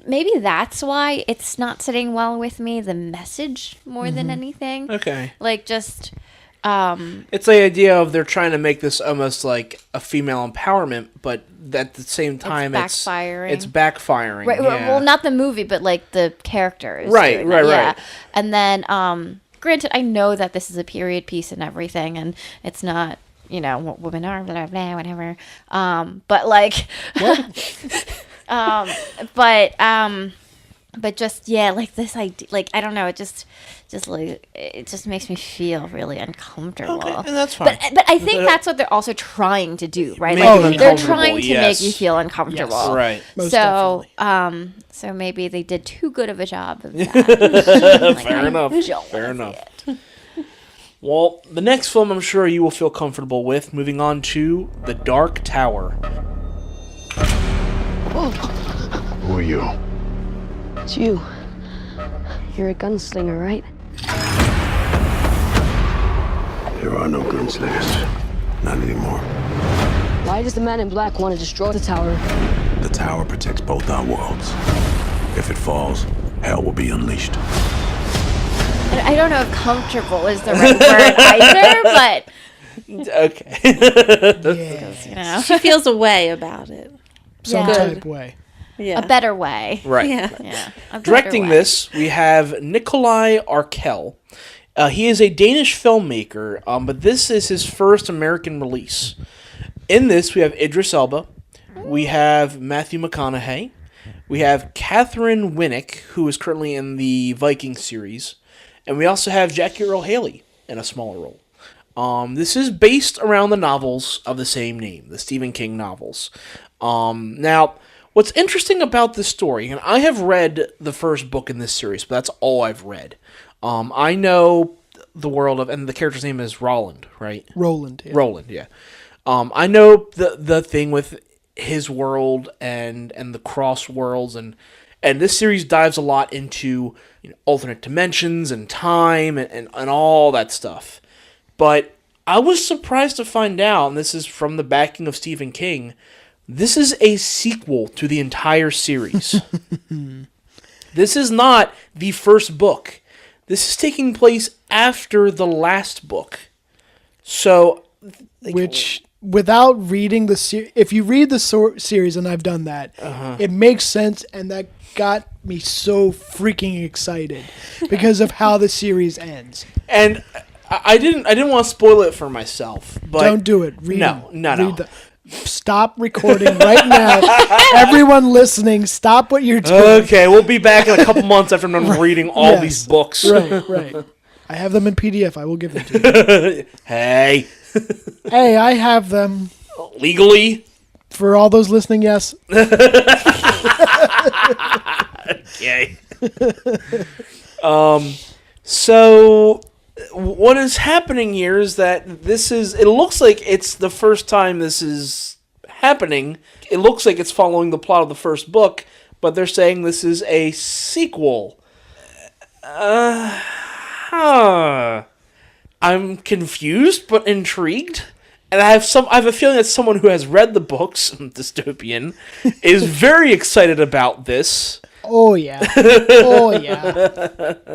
maybe that's why it's not sitting well with me. The message more than anything. Okay, like just. It's the idea of they're trying to make this almost like a female empowerment, but at the same time it's backfiring. It's backfiring. Right. Well, not the movie, but like the characters. Right. Yeah. And then, granted, I know that this is a period piece and everything, and it's not, you know, what women are, blah, blah, whatever. But like, but just like this idea, like I don't know, it just like it just makes me feel really uncomfortable. Okay, and that's fine. But I think that's what they're also trying to do, right? Make Like they're trying to make you feel uncomfortable, yes. Right? Most so definitely. So maybe they did too good of a job of that. Fair enough. Fair enough. Well, the next film I'm sure you will feel comfortable with. Moving on to The Dark Tower. Who are you? It's you. You're a gunslinger, right? There are no gunslingers. Not anymore. Why does the man in black want to destroy the tower? The tower protects both our worlds. If it falls, hell will be unleashed. I don't know if comfortable is the right word either, but Okay. you know, she feels a way about it. Some type way. Yeah. a better way. Right. Yeah. A better Directing way. this, we have Nikolai Arkel. He is a Danish filmmaker, but this is his first American release. In this, we have Idris Elba, we have Matthew McConaughey, we have Catherine Winnick, who is currently in the Viking series, and we also have Jackie Earle Haley in a smaller role. This is based around the novels of the same name, the Stephen King novels. Now, what's interesting about this story, and I have read the first book in this series, but that's all I've read. I know the world of, and the character's name is Roland, right? Roland. Yeah. Roland, yeah. I know the thing with his world and the cross worlds, and And this series dives a lot into alternate dimensions and time and all that stuff. But I was surprised to find out, and this is from the backing of Stephen King, this is a sequel to the entire series. This is not the first book. This is taking place after the last book. So, which, without reading the series, if you read the series, and I've done that, it makes sense, and that got me so freaking excited because of how the series ends. And I didn't want to spoil it for myself. But don't do it. Read no. Stop recording right now. Everyone listening, stop what you're doing. Okay, we'll be back in a couple months after I'm done reading all these books. Right. I have them in PDF. I will give them to you. Hey, I have them. Legally? For all those listening, yes. Okay. So what is happening here is that it looks like it's the first time this is happening. It looks like it's following the plot of the first book, but they're saying this is a sequel. I'm confused but intrigued. And I have a feeling that someone who has read the books, Dystopian, is very excited about this. Oh yeah.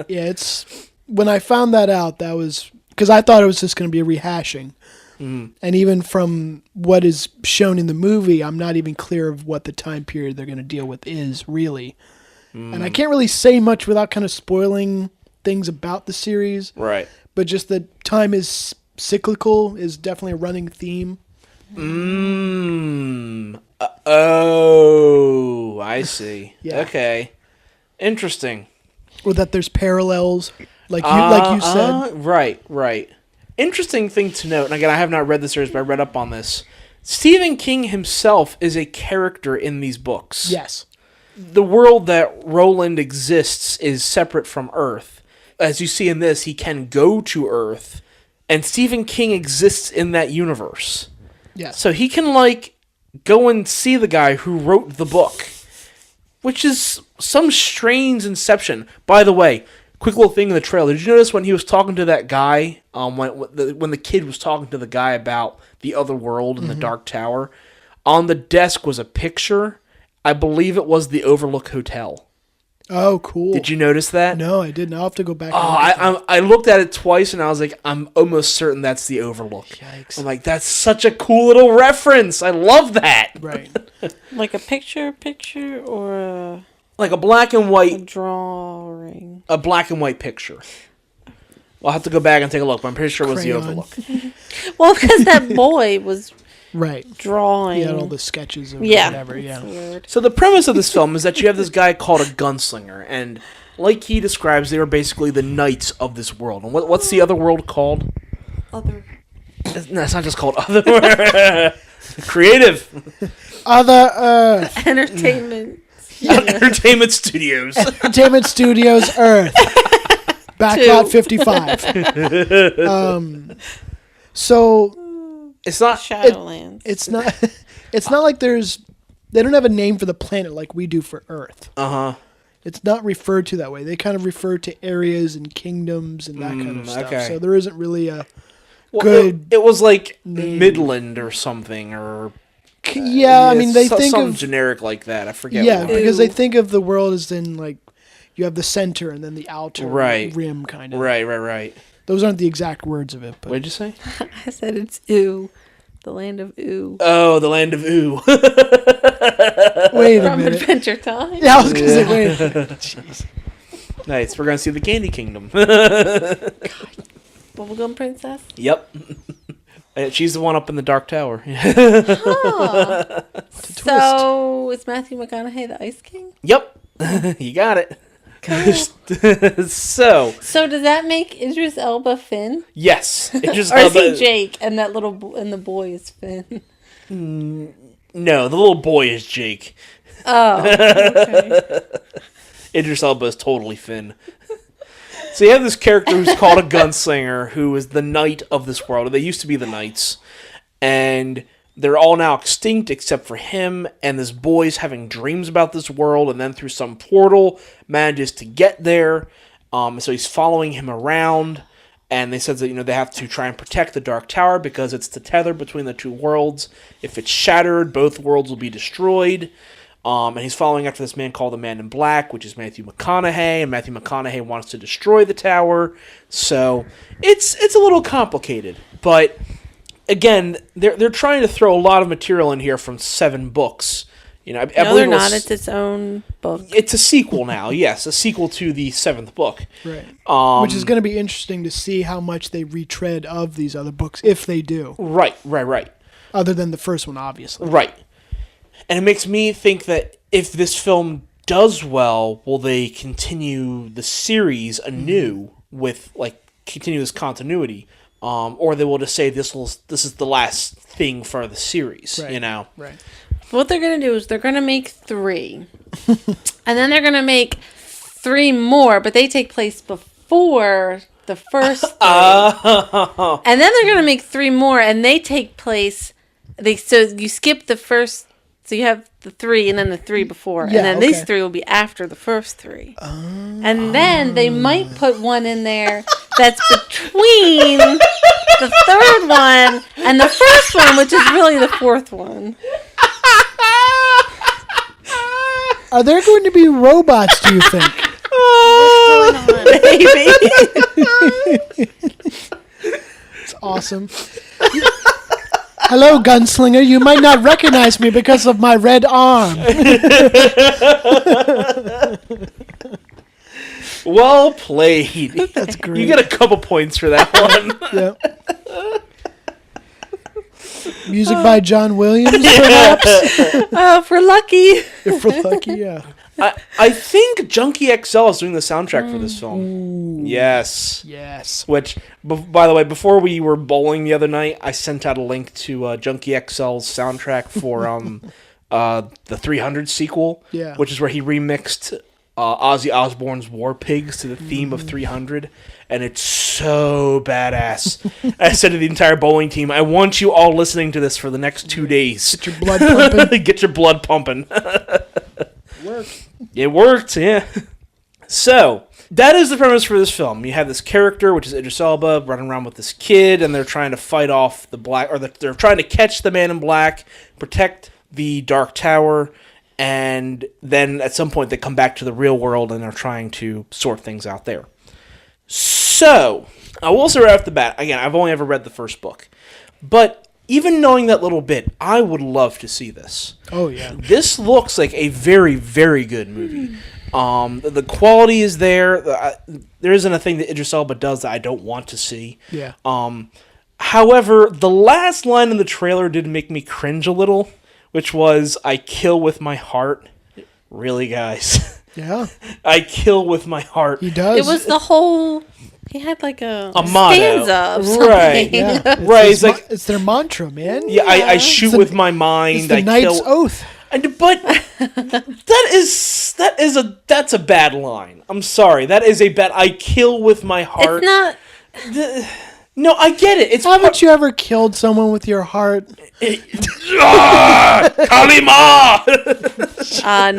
Yeah, it's when I found that out, that was because I thought it was just going to be a rehashing. And even from what is shown in the movie, I'm not even clear of what the time period they're going to deal with is really. And I can't really say much without kind of spoiling things about the series. Right. But just that time is cyclical is definitely a running theme. Oh, I see. Yeah. Okay. Interesting. Or that there's parallels, like you said. Right. Interesting thing to note, and again, I have not read the series, but I read up on this. Stephen King himself is a character in these books. Yes. The world that Roland exists is separate from Earth. As you see in this, he can go to Earth, and Stephen King exists in that universe. Yeah. So he can, go and see the guy who wrote the book, which is some strange inception. By the way, quick little thing in the trailer. Did you notice when he was talking to that guy, when the kid was talking to the guy about the other world in the Dark Tower, on the desk was a picture. I believe it was the Overlook Hotel. Oh, cool. Did you notice that? No, I didn't. I'll have to go back. I looked at it twice, and I was like, I'm almost certain that's the Overlook. Yikes. I'm like, that's such a cool little reference. I love that. Right. Like a picture, or like a black and white drawing. A black and white picture. I'll have to go back and take a look, but I'm pretty sure it was the Overlook. Well, because that boy was drawing. He had all the sketches of whatever. Yeah. Weird. So the premise of this film is that you have this guy called a gunslinger, and like he describes, they are basically the knights of this world. And what's the other world called? Other. No, it's not just called Other. Creative. Other Earth. Entertainment. Entertainment Studios. Entertainment Studios Earth. Backlot 55. So it's not Shadowlands. It's not. It's not like they don't have a name for the planet like we do for Earth. It's not referred to that way. They kind of refer to areas and kingdoms and that kind of stuff. Okay. So there isn't really a good. It was like name. Midland or something, or I mean they think something of generic like that. I forget. Yeah, what because they think of the world as in like you have the center and then the outer rim kind of. Right. Those aren't the exact words of it. But. What did you say? I said it's Ooh. The land of Ooh. Oh, the land of Ooh. Wait a From minute. Adventure Time. Yeah, I was gonna say wait. Jeez. Nice. We're gonna see the Candy Kingdom. Bubblegum Princess. Yep. She's the one up in the Dark Tower. So is Matthew McConaughey the Ice King? Yep. You got it. Cool. So does that make Idris Elba Finn? Yes. Idris or is Elba... he Jake and that and the boy is Finn? No, the little boy is Jake. Oh, okay. Idris Elba is totally Finn. So you have this character who's called a gunslinger, who is the knight of this world. They used to be the knights. And they're all now extinct except for him, and this boy's having dreams about this world, and then through some portal manages to get there. So he's following him around, and they said that they have to try and protect the Dark Tower because it's the tether between the two worlds. If it's shattered, both worlds will be destroyed. And he's following after this man called the Man in Black, which is Matthew McConaughey, and Matthew McConaughey wants to destroy the tower. So it's a little complicated, but again, they're trying to throw a lot of material in here from 7 books. I No, believe they're not. It's its own book. It's a sequel now. Yes, a sequel to the 7th book. Right. Which is going to be interesting to see how much they retread of these other books, if they do. Right. Other than the first one, obviously. Right. And it makes me think that if this film does well, will they continue the series anew with continuous continuity, or they will just say this is the last thing for the series. Right. Right. What they're going to do is they're going to make 3. And then they're going to make 3 more, but they take place before the first 3. And then they're going to make 3 more, and they take place... So you skip the first... So you have the 3 and then the 3 before. And then these 3 will be after the first 3. And then they might put one in there that's between the 3rd one and the first one, which is really the 4th one. Are there going to be robots, do you think? Maybe. It's awesome. Hello, gunslinger. You might not recognize me because of my red arm. Well played. That's great. You get a couple points for that one. Yeah. Music by John Williams, perhaps? If we're lucky. If we're lucky, yeah. I think Junkie XL is doing the soundtrack for this film. Ooh. Yes. Which, by the way, before we were bowling the other night, I sent out a link to Junkie XL's soundtrack for the 300 sequel, which is where he remixed Ozzy Osbourne's War Pigs to the theme of 300, and it's so badass. I said to the entire bowling team, I want you all listening to this for the next 2 days. Get your blood pumping. Get your blood pumping. It worked, yeah. So, that is the premise for this film. You have this character, which is Idris Elba, running around with this kid, and they're trying to fight off the black, or they're trying to catch the Man in Black, protect the Dark Tower, and then at some point they come back to the real world and they're trying to sort things out there. So, I will say right off the bat, again, I've only ever read the first book, but even knowing that little bit, I would love to see this. Oh, yeah. This looks like a very, very good movie. The quality is there. There isn't a thing that Idris Elba does that I don't want to see. Yeah. However, the last line in the trailer did make me cringe a little, which was, I kill with my heart. Really, guys? Yeah. I kill with my heart. He does. It was the whole... He had like a motto. stanza of something. Right. Yeah. Right. It's their mantra, man. Yeah, I shoot with my mind. It's the knight's oath. But that's a bad line. I'm sorry. That is a bad... I kill with my heart. It's not... No, I get it. Haven't you ever killed someone with your heart? Kalima!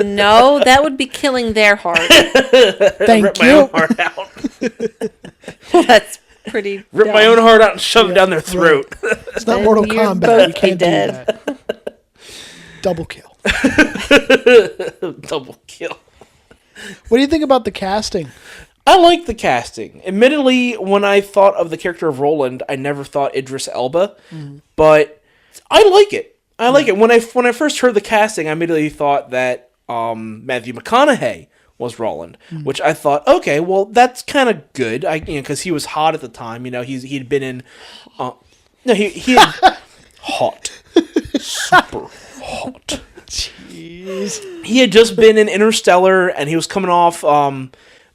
No, that would be killing their heart. Thank Rip you. my own heart out. Well, that's pretty Rip dumb. my own heart out and shove it down their throat. Right. It's not Then Mortal you're Kombat. both You can't be do dead. that. Double kill. Double kill. What do you think about the casting? I like the casting. Admittedly, when I thought of the character of Roland, I never thought Idris Elba, but I like it. I like it. When I first heard the casting, I immediately thought that Matthew McConaughey was Roland, which I thought, okay, well, that's kind of good. Because he was hot at the time. He'd been in. He had hot, super hot. Jeez. He had just been in Interstellar, and he was coming off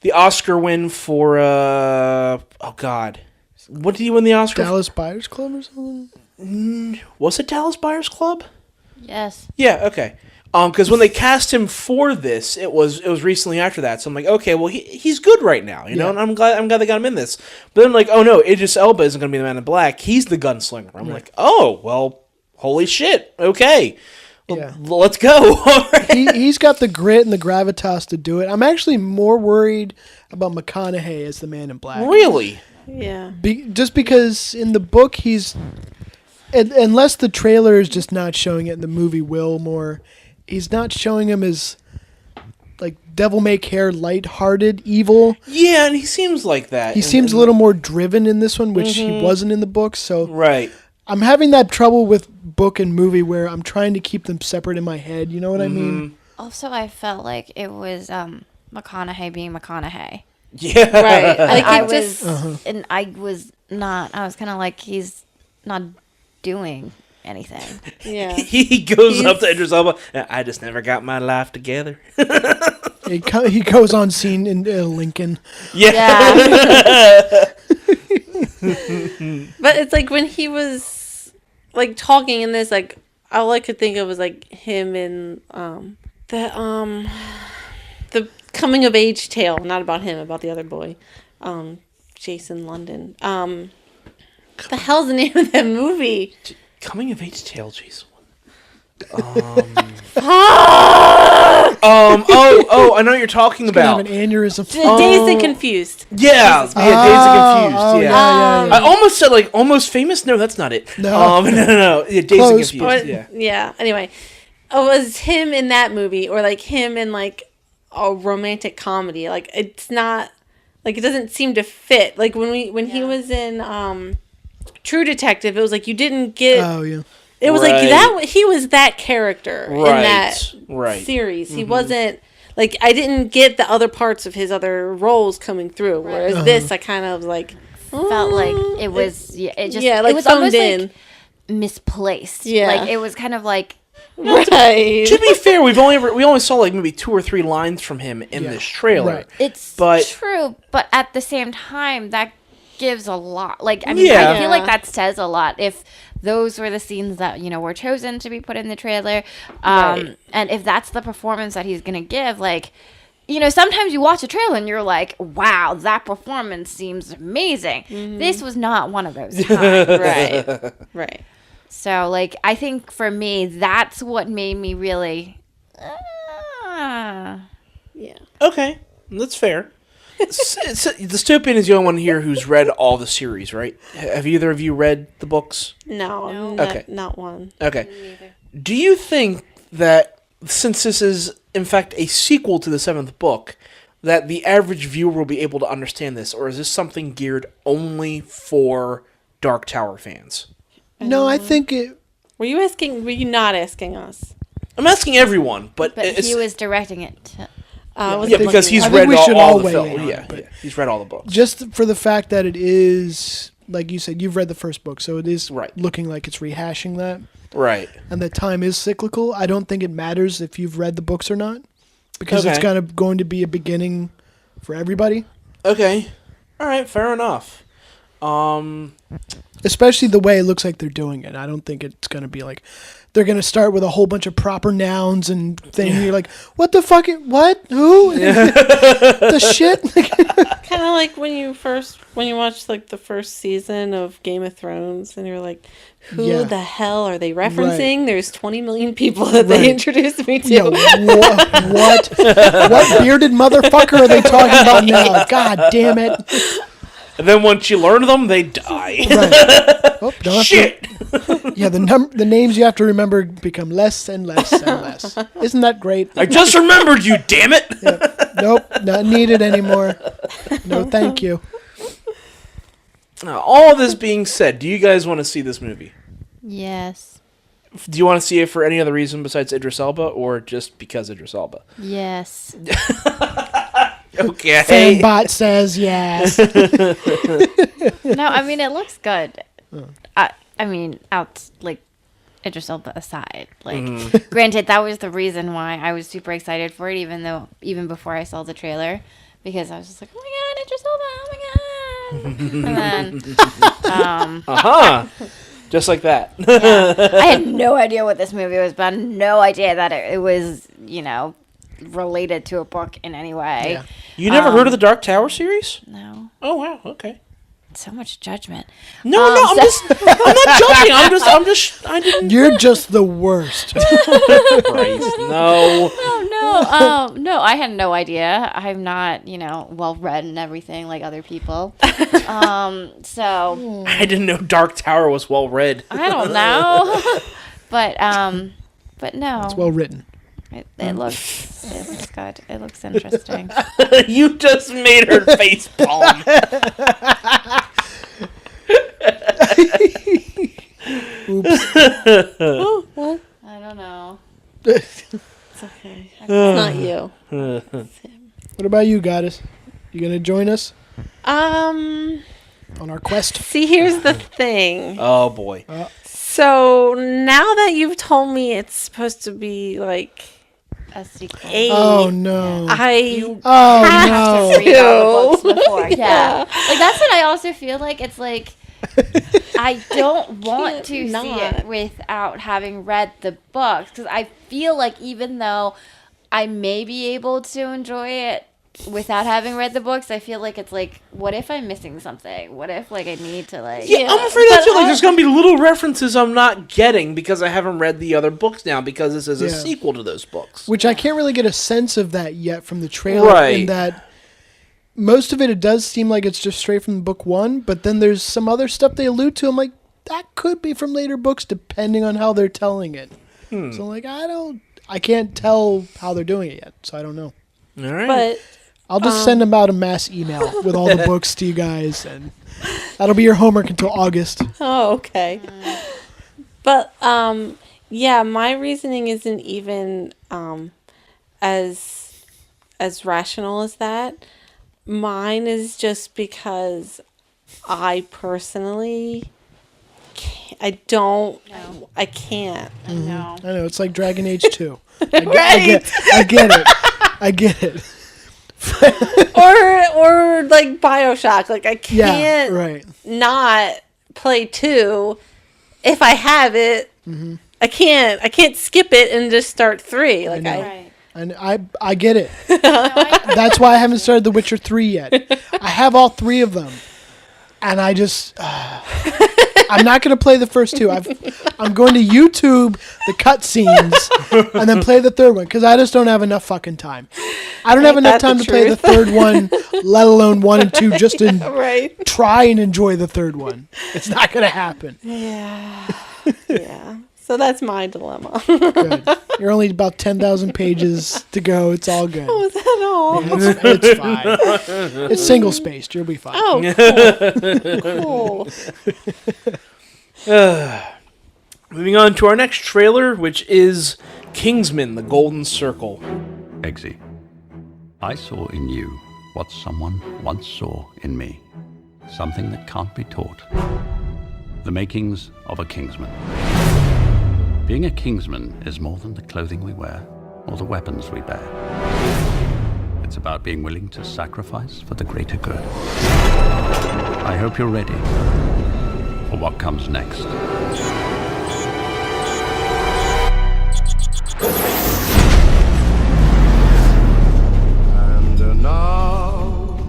the Oscar win for oh God, what did he win the Oscar? Dallas Buyers Club or something? Was it Dallas Buyers Club? Yes. Yeah. Okay. Because when they cast him for this, it was recently after that. So I'm like, okay, well he's good right now, you know, and I'm glad they got him in this. But then like, oh no, Idris Elba isn't going to be the Man in Black. He's the gunslinger. I'm like, oh well, holy shit. Okay. Well, Yeah. let's go. All right. He's got the grit and the gravitas to do it. I'm actually more worried about McConaughey as the Man in Black. Really? Yeah. Just because in the book he's, unless the trailer is just not showing it, and the movie will more, he's not showing him as like devil may care, lighthearted, evil. Yeah, and he seems like that. He seems a little more driven in this one, which Mm-hmm. he wasn't in the book. So right. I'm having that trouble with book and movie where I'm trying to keep them separate in my head. You know what I mean? Also, I felt like it was McConaughey being McConaughey. Yeah. Right. Like I it was, just and I was not. I was kind of like, he's not doing anything. yeah. He goes up to Idris Elba. I just never got my life together. He goes on scene in Lincoln. Yeah. But it's like when he was like talking in this, like all I could think of was like him in the coming of age tale, not about him, about the other boy, Jason London. The hell's the name of that movie? Coming of age tale, Jason. I know what you're talking Gonna have about. an aneurysm. Dazed and Confused. Yeah, Dazed and Confused. Yeah. yeah. I almost said like Almost Famous. No, that's not it. No. No. Yeah, Dazed and Close, Confused. But, Yeah. yeah. Anyway, it was him in that movie, or like him in like a romantic comedy. Like it's not like it doesn't seem to fit. Like when he was in True Detective, it was like you didn't get. Oh yeah. It was like that. He was that character in that series. He wasn't like I didn't get the other parts of his other roles coming through. Whereas this, I kind of like Felt like it was. It just. like it was phoned almost in. like misplaced. Yeah. Like it was kind of like. Right. To be fair, we only saw like maybe 2 or 3 lines from him in this trailer. Right. It's But- true, but at the same time, that gives a lot. Like, I mean, Yeah. I feel like that says a lot. If those were the scenes that, were chosen to be put in the trailer, Right. and if that's the performance that he's going to give, like, sometimes you watch a trailer and you're like, wow, that performance seems amazing. This was not one of those times. Right. Right. So, like, I think for me, that's what made me really... Yeah. Okay, that's fair. Dystopian is the only one here who's read all the series, right? Have either of you read the books? No. Okay. Not one. Okay. Do you think that since this is in fact a sequel to the 7th book, that the average viewer will be able to understand this, or is this something geared only for Dark Tower fans? No, I think it. Were you not asking us? I'm asking everyone, but he was directing it to... because he's I think read we should all all the weigh film. in, Yeah, but- he's read all the books. Just for the fact that it is, like you said, you've read the first book, so it is Right. looking like it's rehashing that. Right. And that time is cyclical. I don't think it matters if you've read the books or not, because it's Okay. kind of going to be a beginning for everybody. Okay. All right. Fair enough. Especially the way it looks like they're doing it. I don't think it's going to be like they're going to start with a whole bunch of proper nouns and things. You're like, what the fuck? What? Who? The shit? Kind of like when you watched like the first season of Game of Thrones, and you're like, who Yeah. the hell are they referencing? Right. There's 20 million people that Right. they introduced me to. Yeah, what bearded motherfucker are they talking about now? God damn it. And then once you learn them, they die. Right. Oh, don't have Shit. to- yeah, the names you have to remember become less and less and less. Isn't that great? I just remembered you, damn it. Nope, not needed anymore. No, thank you. Now, all this being said, do you guys want to see this movie? Yes. Do you want to see it for any other reason besides Idris Elba, or just because Idris Elba? Yes. Okay. Fanbot says yes. No, I mean, it looks good. I mean, Idris Elba aside. Like, granted, that was the reason why I was super excited for it, even before I saw the trailer, because I was just like, oh my god, Idris Elba, oh my god. And then, Just like that. yeah. I had no idea what this movie was about. No idea that it was, related to a book in any way. Yeah. You never heard of the Dark Tower series? No. Oh, wow. Okay. So much judgment. No, I'm not judging. I didn't. You're just the worst. Christ, no. No, I had no idea. I'm not, well read and everything like other people. So I didn't know Dark Tower was well read. I don't know, but no, It's well written. It looks good. It looks interesting. You just made her face palm. Oops. I don't know. It's okay. It's not you. What about you, Goddess? You gonna join us on our quest? See, here's the thing. Oh boy. So now that you've told me it's supposed to be like A sequel. Oh no! I have to read all the books before. Yeah. Like that's what I also feel like. It's like I don't want to see it without having read the books because I feel like even though I may be able to enjoy it without having read the books, I feel like it's like, what if I'm missing something? What if like I need to like? Yeah, I'm afraid I feel like there's gonna be little references I'm not getting because I haven't read the other books now because this is a sequel to those books. Which I can't really get a sense of that yet from the trailer. Right. In that most of it does seem like it's just straight from book one, but then there's some other stuff they allude to. I'm like, that could be from later books depending on how they're telling it. So like, I can't tell how they're doing it yet, so I don't know. All right. But I'll just send them out a mass email with all the books to you guys, and that'll be your homework until August. Oh, okay. But yeah, my reasoning isn't even as rational as that. Mine is just because I personally I can't. I know. I know, it's like Dragon Age 2. I get it. or like BioShock. Like I can't not play 2 if I have it. Mm-hmm. I can't skip it and just start 3. Like And I get it. That's why I haven't started The Witcher 3 yet. I have all 3 of them. And I just... I'm not going to play the first 2. I'm going to YouTube the cutscenes and then play the third one because I just don't have enough fucking time. I don't have enough time to play the third one, let alone 1 and 2, just to try and enjoy the third one. It's not going to happen. Yeah. Yeah. So that's my dilemma. Good. You're only about 10,000 pages to go. It's all good. Oh, is that all? Yeah, it's fine. It's single-spaced. You'll be fine. Oh, cool. Moving on to our next trailer, which is Kingsman, The Golden Circle. Eggsy, I saw in you what someone once saw in me. Something that can't be taught. The makings of a Kingsman. Being a Kingsman is more than the clothing we wear or the weapons we bear. It's about being willing to sacrifice for the greater good. I hope you're ready for what comes next. And now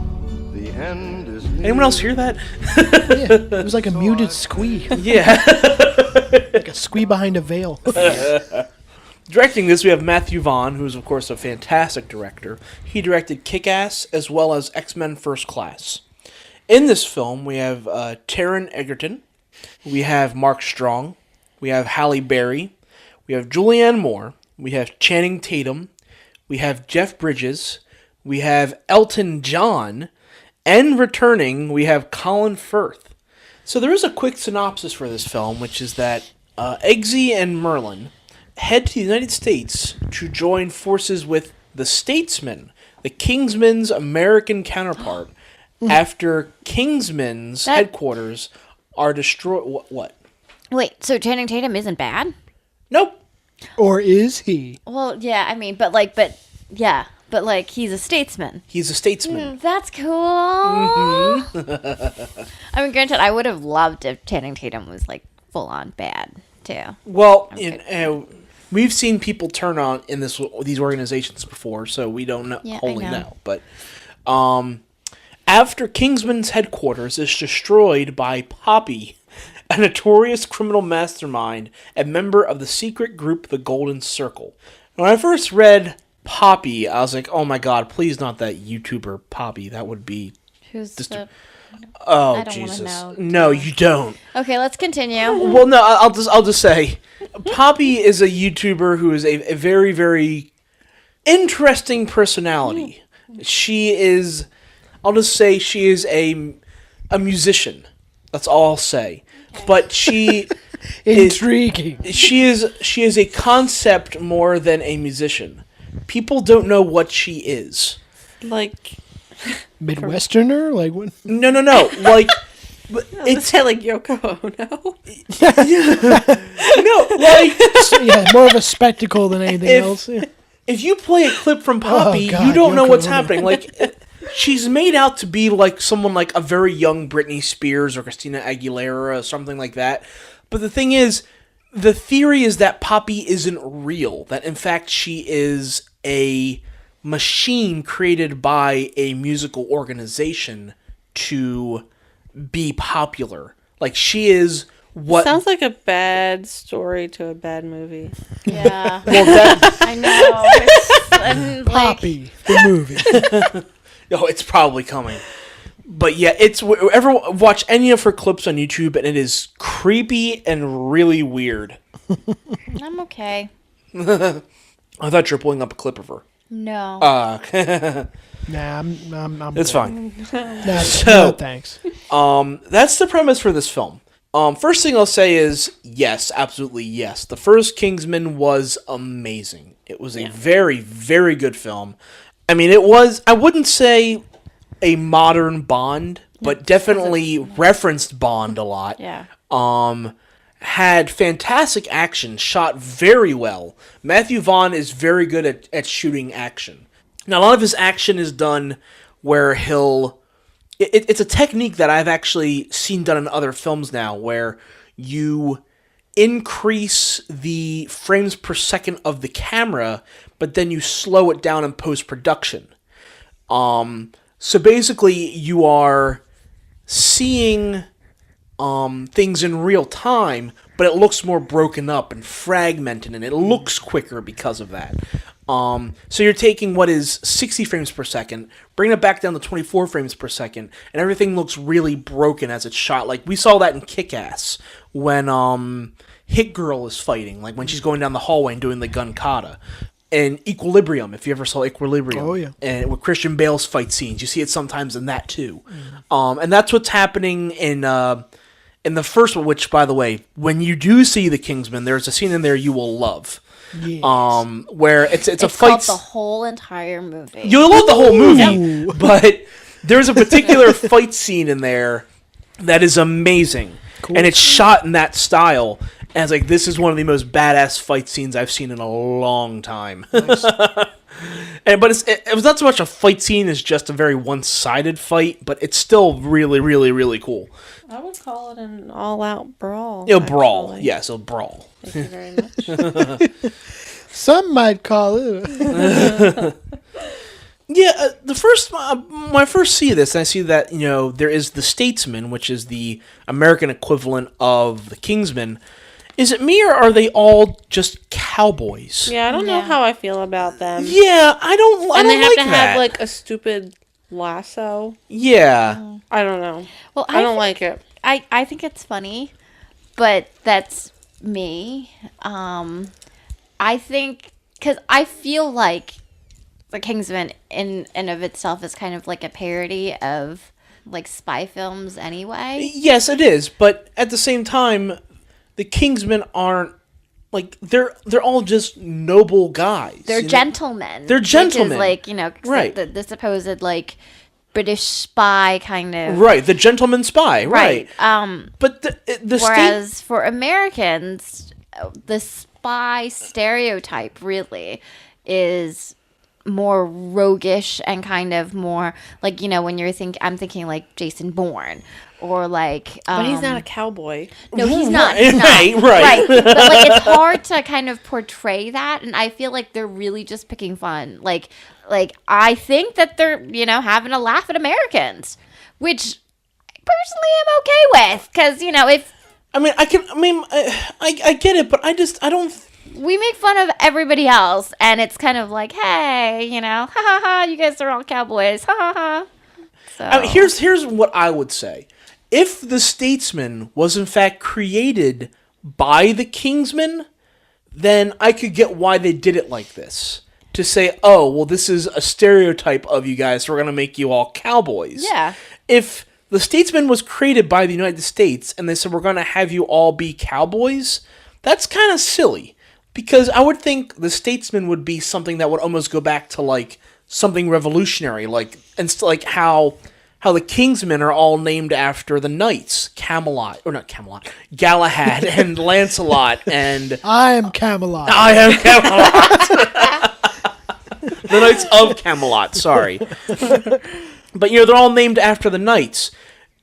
the end is near. Anyone else hear that? Yeah, it was like a muted squee. Yeah. Like a squee behind a veil. Directing this, we have Matthew Vaughn, who's, of course, a fantastic director. He directed Kick-Ass as well as X-Men First Class. In this film, we have Taron Egerton. We have Mark Strong. We have Halle Berry. We have Julianne Moore. We have Channing Tatum. We have Jeff Bridges. We have Elton John. And returning, we have Colin Firth. So there is a quick synopsis for this film, which is that Eggsy and Merlin head to the United States to join forces with the Statesman, the Kingsman's American counterpart, after Kingsman's headquarters are destroyed. What? Wait, so Channing Tatum isn't bad? Nope. Or is he? Well, yeah, I mean, but he's a statesman. He's a statesman. That's cool. Mm-hmm. I mean, granted, I would have loved if Channing Tatum was like full on bad too. Well, we've seen people turn on in these organizations before, so we don't wholly know. But After Kingsman's headquarters is destroyed by Poppy, a notorious criminal mastermind, a member of the secret group The Golden Circle. When I first read Poppy, I was like, oh my god, please not that YouTuber Poppy. That would be... Who's the... Oh, I don't Jesus. wanna know. No, you don't. Okay, let's continue. Well, no, I'll just say, Poppy is a YouTuber who is a very, very interesting personality. She is, I'll just say, she is a musician. That's all I'll say. But she Intriguing. she is a concept more than a musician. People don't know what she is. Like Midwesterner? Like what? No. Like, it's like Yoko Ono. No, like Yeah, more of a spectacle than anything else. Yeah. if you play a clip from Poppy, God, you don't know Yoko what's Ono. happening. Like, she's made out to be like someone like a very young Britney Spears or Christina Aguilera or something like that. But the thing is, the theory is that Poppy isn't real. That in fact she is a machine created by a musical organization to be popular. Like, she is what... Sounds like a bad story to a bad movie. Yeah. Well, that... I know. It's, like, Poppy, the movie. Oh, it's probably coming. But yeah, it's... Ever watch any of her clips on YouTube, and it is creepy and really weird. I'm okay. I thought you were pulling up a clip of her. No. Nah, I'm It's good. fine. Nah, So- no, thanks. That's the premise for this film. First thing I'll say is, yes, absolutely yes. The first Kingsman was amazing. It was a very, very good film. I mean, it was, I wouldn't say a modern Bond, but definitely referenced Bond a lot. Yeah. Had fantastic action, shot very well. Matthew Vaughn is very good at shooting action. Now, a lot of his action is done where he'll... It's a technique that I've actually seen done in other films now, where you increase the frames per second of the camera, but then you slow it down in post-production. So basically, you are seeing things in real time, but it looks more broken up and fragmented, and it looks quicker because of that. So you're taking what is 60 frames per second, bringing it back down to 24 frames per second, and everything looks really broken as it's shot. Like, we saw that in Kick-Ass, when Hit Girl is fighting, like when she's going down the hallway and doing the gun kata. And Equilibrium, if you ever saw Equilibrium. Oh, yeah. And with Christian Bale's fight scenes, you see it sometimes in that too. And that's what's happening in the first one, which, by the way, when you do see The Kingsman, there's a scene in there you will love. Yes. Where it's a fight. Called the whole entire movie. You'll love the whole movie, Ooh. but there's a particular fight scene in there that is amazing, and it's shot in that style. And it's like, this is one of the most badass fight scenes I've seen in a long time. Nice. But it was not so much a fight scene as just a very one-sided fight, but it's still really, really, really cool. I would call it an all-out brawl. It'll brawl, actually. yes, it'll brawl. Thank you very much. Some might call it. Yeah, the first when I first see this, I see that there is the Statesman, which is the American equivalent of the Kingsman. Is it me, or are they all just cowboys? Yeah, I don't know how I feel about them. Yeah, I don't. I And they don't have like to that. have like a stupid lasso. Yeah. I don't know. Well, I don't like it. I think it's funny, but that's me. I think, because I feel like the Kingsman in and of itself is kind of like a parody of like spy films anyway. Yes, it is, but at the same time, the Kingsmen aren't like they're all just noble guys. They're gentlemen. They're gentlemen, which is like right? The supposed like British spy kind of Right, the gentleman spy, right? But the whereas for Americans, the spy stereotype really is more roguish and kind of more like, you know, when I'm thinking like Jason Bourne or like But he's not a cowboy. no, he's not. Right. But like it's hard to kind of portray that, and I feel like they're really just picking fun. Like I think that they're, you know, having a laugh at Americans, which personally I'm okay with, because, you know, if I get it, but I don't. we make fun of everybody else, and it's kind of like, hey, you know, ha ha ha, you guys are all cowboys, ha ha ha. So Here's what I would say: if the Statesman was in fact created by the Kingsman, then I could get why they did it like this. To say, oh, well, this is a stereotype of you guys, so we're going to make you all cowboys. Yeah. If the Statesman was created by the United States, and they said, we're going to have you all be cowboys, that's kind of silly. Because I would think the Statesman would be something that would almost go back to, like, something revolutionary. Like, and like how the Kingsmen are all named after the knights. Galahad and Lancelot and... I am Camelot. The Knights of Camelot, sorry. But, you know, they're all named after the knights.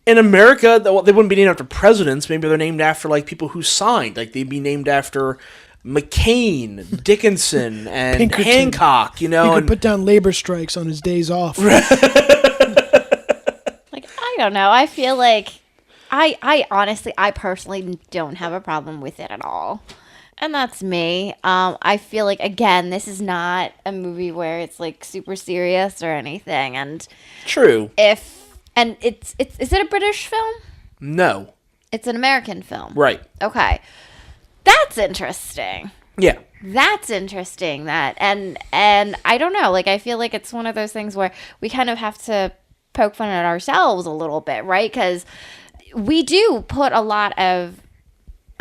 In America, they wouldn't be named after presidents. Maybe they're named after, like, people who signed. Like, they'd be named after McCain, Dickinson, and Pinkerton. Hancock, you know. He could put down labor strikes on his days off. like, I don't know. I feel like I honestly, I personally don't have a problem with it at all. And that's me. I feel like, again, this is not a movie where it's like super serious or anything. And True. Is it a British film? No. It's an American film. Right. Okay. That's interesting. Yeah. That's interesting. And I don't know. Like, I feel like it's one of those things where we kind of have to poke fun at ourselves a little bit, right? Because we do put a lot of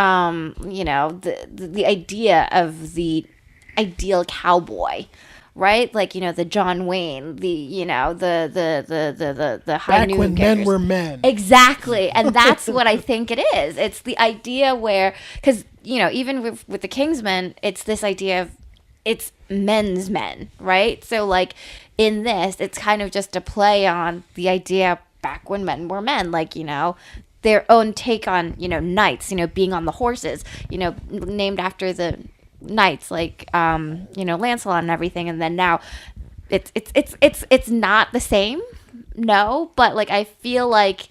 you know, the idea of the ideal cowboy, right? Like, you know, the John Wayne, the, you know, the high noon Back when characters. men were men. Exactly. And that's what I think it is. It's the idea where, because, you know, even with the Kingsman, it's this idea of it's men's men, right? So, like, in this, it's kind of just a play on the idea back when men were men, like, you know, their own take on, you know, knights, you know, being on the horses, you know, named after the knights, like, you know, Lancelot and everything. And then now it's not the same, no, but like, I feel like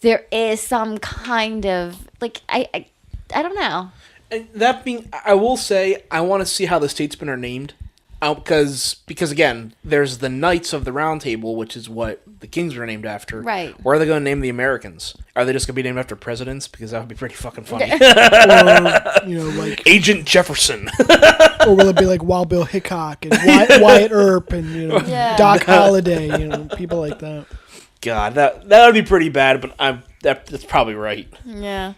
there is some kind of like, I don't know. And that being, I will say, I want to see how the Statesmen are named. Because again, there's the Knights of the Round Table, which is what the Kings were named after. Right. Where are they going to name the Americans? Are they just going to be named after presidents? Because that would be pretty fucking funny. Or, you know, like Agent Jefferson. Or will it be like Wild Bill Hickok and Wyatt Earp and, you know, Doc Holliday, you know, people like that. God, that would be pretty bad, but that's probably right. Yeah.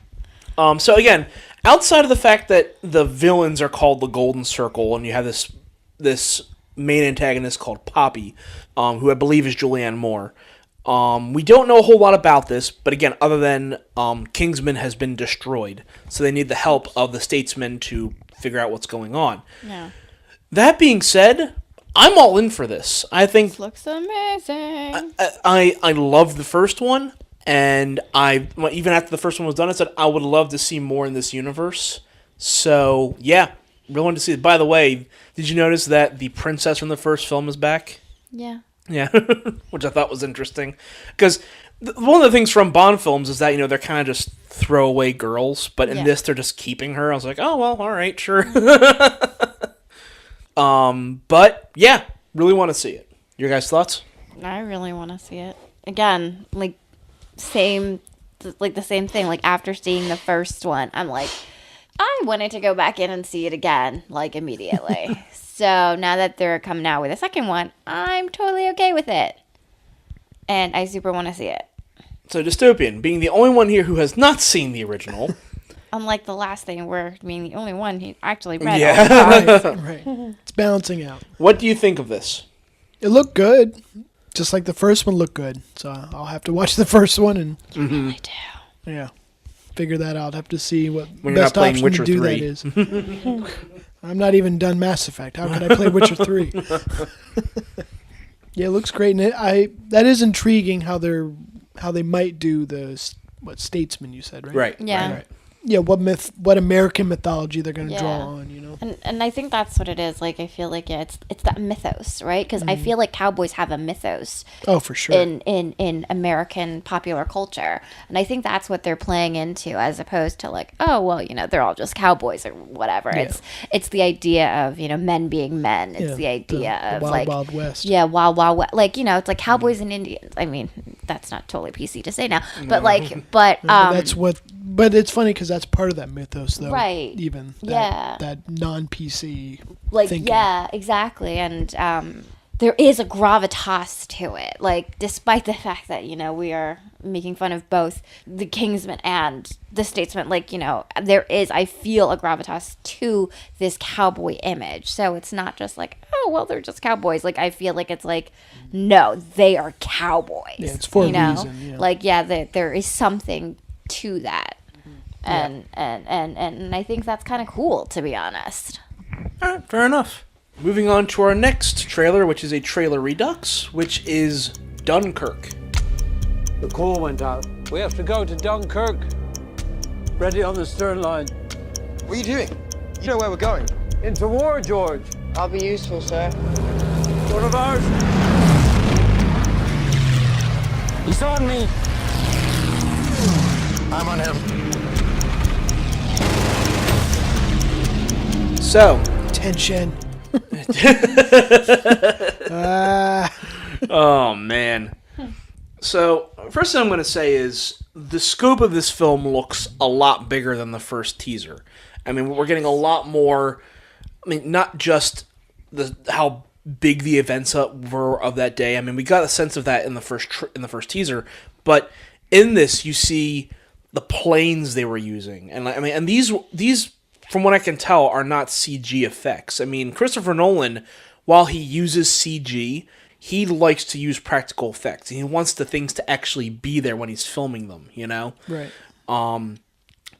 So again, outside of the fact that the villains are called the Golden Circle, and you have this main antagonist called Poppy, who I believe is Julianne Moore. We don't know a whole lot about this, but again, other than Kingsman has been destroyed, so they need the help of the Statesmen to figure out what's going on. Yeah. That being said, I'm all in for this. I think This looks amazing. I love the first one, and even after the first one was done, I said I would love to see more in this universe. So yeah, really wanted to see it. By the way, did you notice that the princess from the first film is back? Yeah. Yeah, which I thought was interesting. Because one of the things from Bond films is that, you know, they're kind of just throwaway girls, but in this, they're just keeping her. I was like, oh, well, all right, sure. But, yeah, really want to see it. Your guys' thoughts? I really want to see it. Again, like, the same thing. Like, after seeing the first one, I'm like, I wanted to go back in and see it again, like, immediately. So now that they're coming out with a second one, I'm totally okay with it. And I super want to see it. So Dystopian, being the only one here who has not seen the original. Unlike the last thing, where being the only one who actually read it. Right. It's balancing out. What do you think of this? It looked good. Just like the first one looked good. So I'll have to watch the first one and... You really do. Yeah. Figure that out. Have to see what when best you're not playing option Witcher to do 3. that is. I'm not even done Mass Effect. How could I play Witcher 3? Yeah, it looks great, and that is intriguing how they might do the Statesman, you said, right? Right. Yeah. Right. Yeah, what American mythology they're going to draw on, And I think that's what it is. Like, I feel like, it's that mythos, right? Because I feel like cowboys have a mythos. Oh, for sure. In American popular culture. And I think that's what they're playing into, as opposed to like, oh, well, they're all just cowboys or whatever. Yeah. It's the idea of, men being men. It's the idea of wild, like... Wild West. Yeah, Wild West. Like, it's like cowboys and Indians. I mean, that's not totally PC to say now. But like, that's what... But it's funny because that's part of that mythos, though. Right. Even. That non-PC thinking. Yeah, exactly. And there is a gravitas to it. Like, despite the fact that, we are making fun of both the Kingsman and the Statesman, like, there is, I feel, a gravitas to this cowboy image. So it's not just like, oh, well, they're just cowboys. Like, I feel like it's like, no, they are cowboys. Yeah, it's for a reason. Yeah. Like, there is something to that. And I think that's kind of cool, to be honest. All right, fair enough. Moving on to our next trailer, which is a trailer redux, which is Dunkirk. The call went out. We have to go to Dunkirk. Ready on the stern line. What are you doing? You know where we're going. Into war, George. I'll be useful, sir. One of ours. He's on me. I'm on him. So, tension. Oh, man. So, first thing I'm going to say is the scope of this film looks a lot bigger than the first teaser. I mean, we're getting a lot more, not just how big the events were of that day. I mean, we got a sense of that in the first teaser, but in this you see the planes they were using. And these from what I can tell, are not CG effects. I mean, Christopher Nolan, while he uses CG, he likes to use practical effects. He wants the things to actually be there when he's filming them, Right.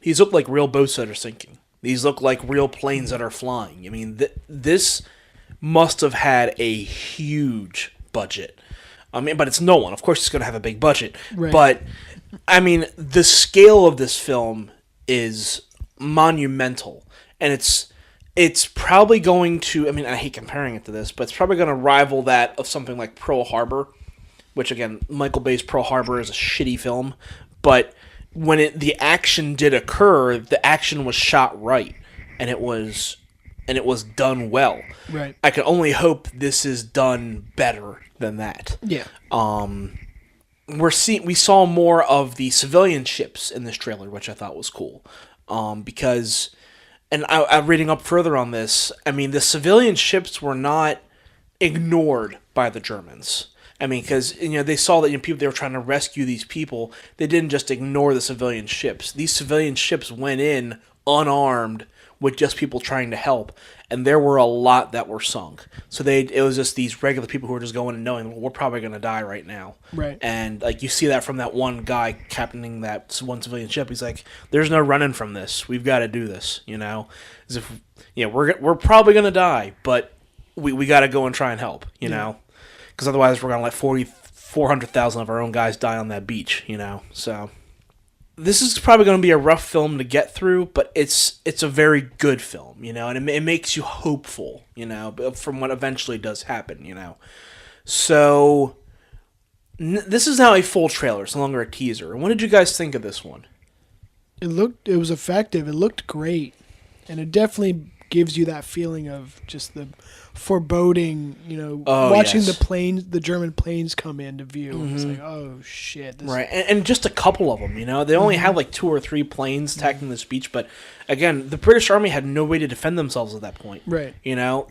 These look like real boats that are sinking. These look like real planes that are flying. I mean, this must have had a huge budget. But it's Nolan. Of course, he's going to have a big budget. Right. But, the scale of this film is monumental, and it's probably going to, I hate comparing it to this, but it's probably going to rival that of something like Pearl Harbor, which again, Michael Bay's Pearl Harbor is a shitty film, but when the action did occur, the action was shot right, and it was done well. Right. I can only hope this is done better than that. Yeah. We saw more of the civilian ships in this trailer, which I thought was cool. Because, and I'm reading up further on this, the civilian ships were not ignored by the Germans. Because, they saw that they were trying to rescue these people. They didn't just ignore the civilian ships. These civilian ships went in unarmed with just people trying to help. And there were a lot that were sunk. So it was just these regular people who were just going and knowing, well, we're probably going to die right now. Right. And you see that from that one guy captaining that one civilian ship. He's like, there's no running from this. We've got to do this, As if, we're probably going to die, but we got to go and try and help, know? Because otherwise we're going to let 400,000 of our own guys die on that beach, So this is probably going to be a rough film to get through, but it's a very good film, and it makes you hopeful, from what eventually does happen, So this is now a full trailer, it's no longer a teaser. And what did you guys think of this one? It was effective. It looked great, and it definitely gives you that feeling of just the foreboding, watching the German planes come into view. Mm-hmm. It's like, oh shit. Right. And just a couple of them, They only had like 2 or 3 planes attacking this beach, but again, the British Army had no way to defend themselves at that point. Right.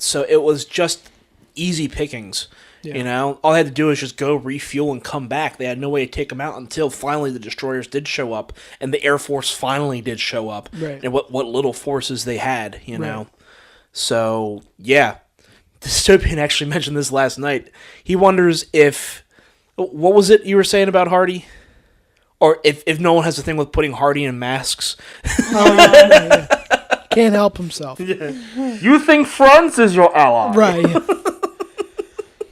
So it was just easy pickings. Yeah. All they had to do was just go refuel and come back. They had no way to take them out until finally the destroyers did show up, and the Air Force finally did show up. Right. And what little forces they had, Right. So, yeah. Dystopian actually mentioned this last night. He wonders if... What was it you were saying about Hardy? Or if no one has a thing with putting Hardy in masks? Yeah. can't help himself. You think France is your ally? Right.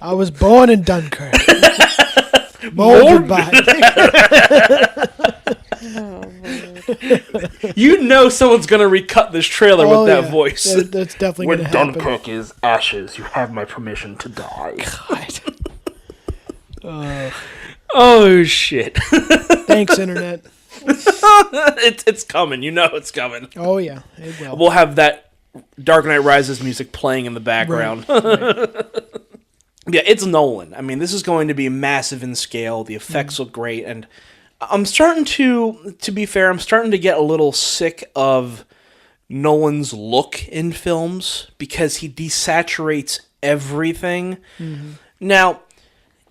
I was born in Dunkirk. Molded by it. You know someone's gonna recut this trailer with that voice. That's definitely When going to happen. Dunkirk is ashes, you have my permission to die. God. Oh shit! Thanks, Internet. It's coming. You know it's coming. Oh yeah, it will. We'll have that Dark Knight Rises music playing in the background. Right. Yeah, it's Nolan. I mean, this is going to be massive in scale. The effects look great, and I'm starting to be fair, I'm starting to get a little sick of Nolan's look in films because he desaturates everything. Mm-hmm. Now,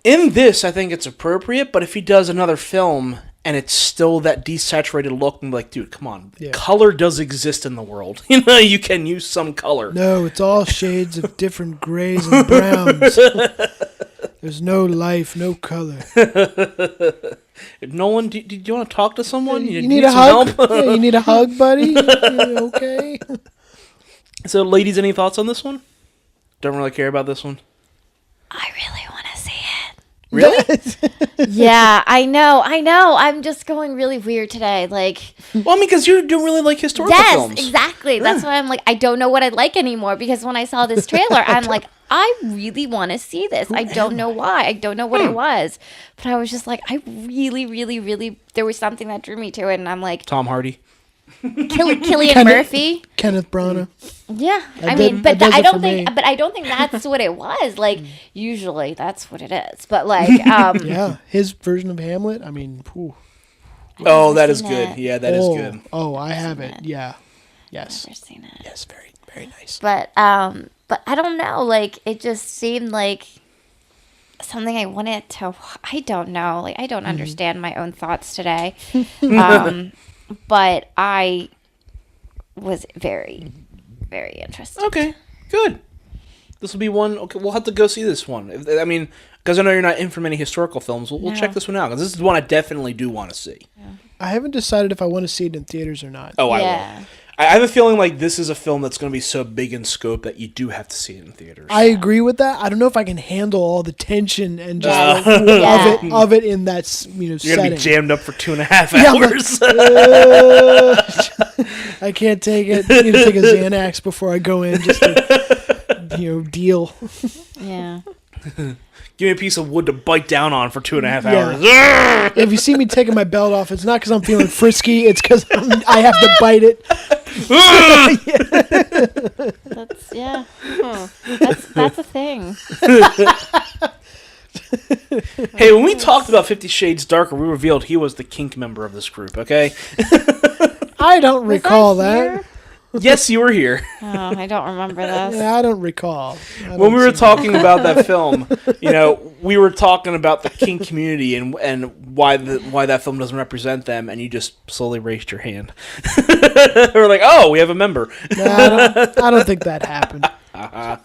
in this, I think it's appropriate, but if he does another film and it's still that desaturated look, I'm like, dude, come on. Yeah. Color does exist in the world. You know, you can use some color. No, it's all shades of different grays and browns. There's no life, no color. Nolan, do you want to talk to someone? You need a some hug? help? Yeah, you need a hug, buddy? You okay? So, ladies, any thoughts on this one? Don't really care about this one? I really want to see it. Really? Yeah, I know. I'm just going really weird today. Like, well, I mean, because you don't really like historical films. Yes, exactly. That's why I'm like, I don't know what I'd like anymore. Because when I saw this trailer, I'm like, I really want to see this. I don't know why. I don't know what it was. But I was just like, I really, really, really, there was something that drew me to it. And I'm like, Tom Hardy. Cillian Murphy. Kenneth Branagh. Yeah, I don't think that's what it was. Like, usually that's what it is. But like, yeah, his version of Hamlet. I mean, whew. Oh, that is good. Yeah, that is good. Oh, I have it. Yeah. Yes. Never seen it. Yes, very, very nice. But I don't know. Like, it just seemed like something I wanted to. I don't know. Like, I don't understand my own thoughts today. But I was very, very interested. Okay, good. This will be one. Okay, we'll have to go see this one. I mean, because I know you're not in for many historical films, we'll check this one out because this is one I definitely do want to see. Yeah. I haven't decided if I want to see it in theaters or not. Oh, I will. I have a feeling like this is a film that's going to be so big in scope that you do have to see it in theaters. I agree with that. I don't know if I can handle all the tension and just of it in that You're setting. gonna be jammed up for 2.5 hours. I can't take it. I need to take a Xanax before I go in just to deal. Yeah. Give me a piece of wood to bite down on for 2.5 hours. If you see me taking my belt off, it's not because I'm feeling frisky. It's because I have to bite it. That's a thing. Hey, when we talked about 50 Shades Darker, we revealed he was the kink member of this group, okay? I don't recall that. Yes, you were here. Oh, I don't remember this. Yeah, I don't recall. When we were talking about that film, we were talking about the kink community and why that film doesn't represent them, and you just slowly raised your hand. We're like, oh, we have a member. Nah, I don't think that happened. Nah,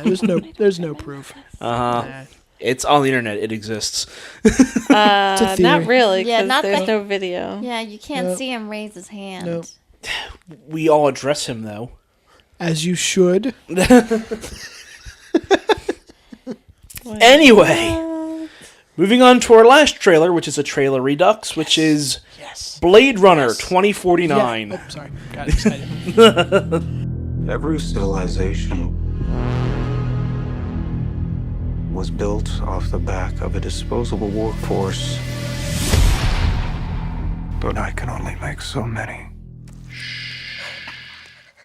there's no proof. Nah. It's on the internet. It exists. Not really. Yeah, there's no video. Yeah, you can't see him raise his hand. Nope. We all address him though. As you should. Anyway, moving on to our last trailer, which is a trailer redux, which is Blade Runner 2049. Yeah. Oh, sorry. Got excited. Every civilization was built off the back of a disposable workforce. But I can only make so many.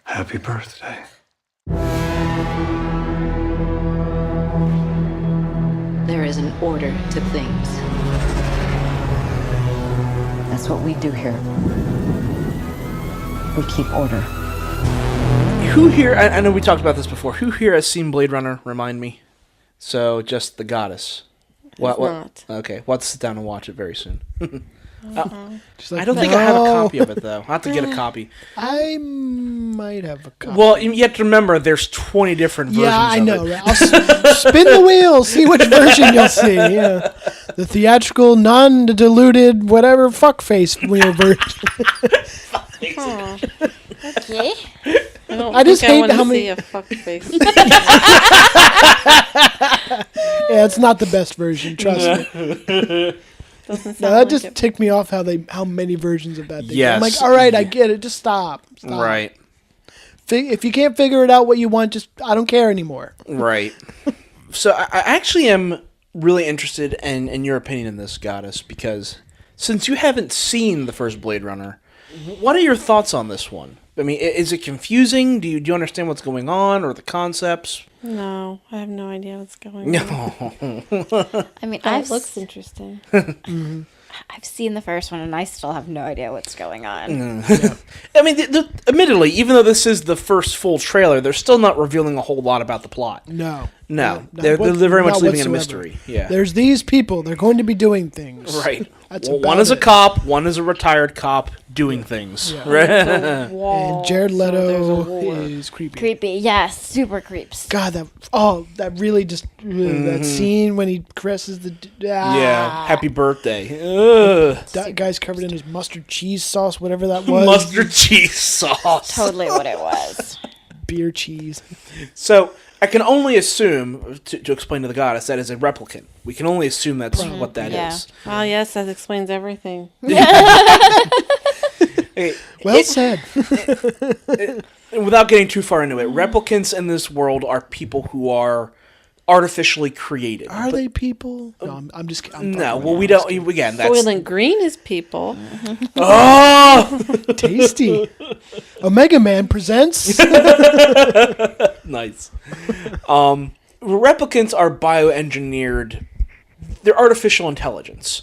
Happy birthday. There is an order to things. That's what we do here. We keep order. Who here, I know we talked about this before, who here has seen Blade Runner? Remind me. So, just the goddess. What? Okay, we'll have to sit down and watch it very soon. I don't think I have a copy of it, though. I'll have to get a copy. I might have a copy. Well, you have to remember, there's 20 different versions Yeah, I know. of it. Right? I'll spin the wheel, see which version you'll see. Yeah. The theatrical, non-diluted, whatever, fuckface version. Okay. I just hate wanna how many. see a fuck face. Yeah, it's not the best version. Trust me. Doesn't sound No, that like just it. ticked me off how many versions of that thing. Yes. I'm like, all right, I get it. Just stop. Right. If you can't figure it out what you want, just I don't care anymore. Right. So I actually am really interested in your opinion in this, Goddess, because since you haven't seen the first Blade Runner, what are your thoughts on this one? I mean, is it confusing? Do you understand what's going on or the concepts? No, I have no idea what's going on. I mean, It looks interesting. I've seen the first one, and I still have no idea what's going on. I mean, admittedly, even though this is the first full trailer, they're still not revealing a whole lot about the plot. No. They're very much leaving it a mystery. Yeah. There's these people. They're going to be doing things. Right. That's Well, about one is a it. cop, one is a retired cop doing things. Yeah. Right? And Jared there's Leto a war. is creepy. Creepy, yes, super creeps. God, that really just that scene when he caresses the Yeah. Happy birthday. Ugh. that guy's covered in his mustard cheese sauce, whatever that was. Mustard cheese sauce. Totally what it was. Beer cheese. So I can only assume, to explain to the goddess, that is a replicant. We can only assume that's what that is. Oh, yes, that explains everything. Well said. Without getting too far into it, replicants in this world are people who are artificially created. Are they people? No, I'm just kidding. No, well, we don't. Again, that's Soylent Green is people. oh, tasty. Omega Man presents. Nice. Replicants are bioengineered. They're artificial intelligence.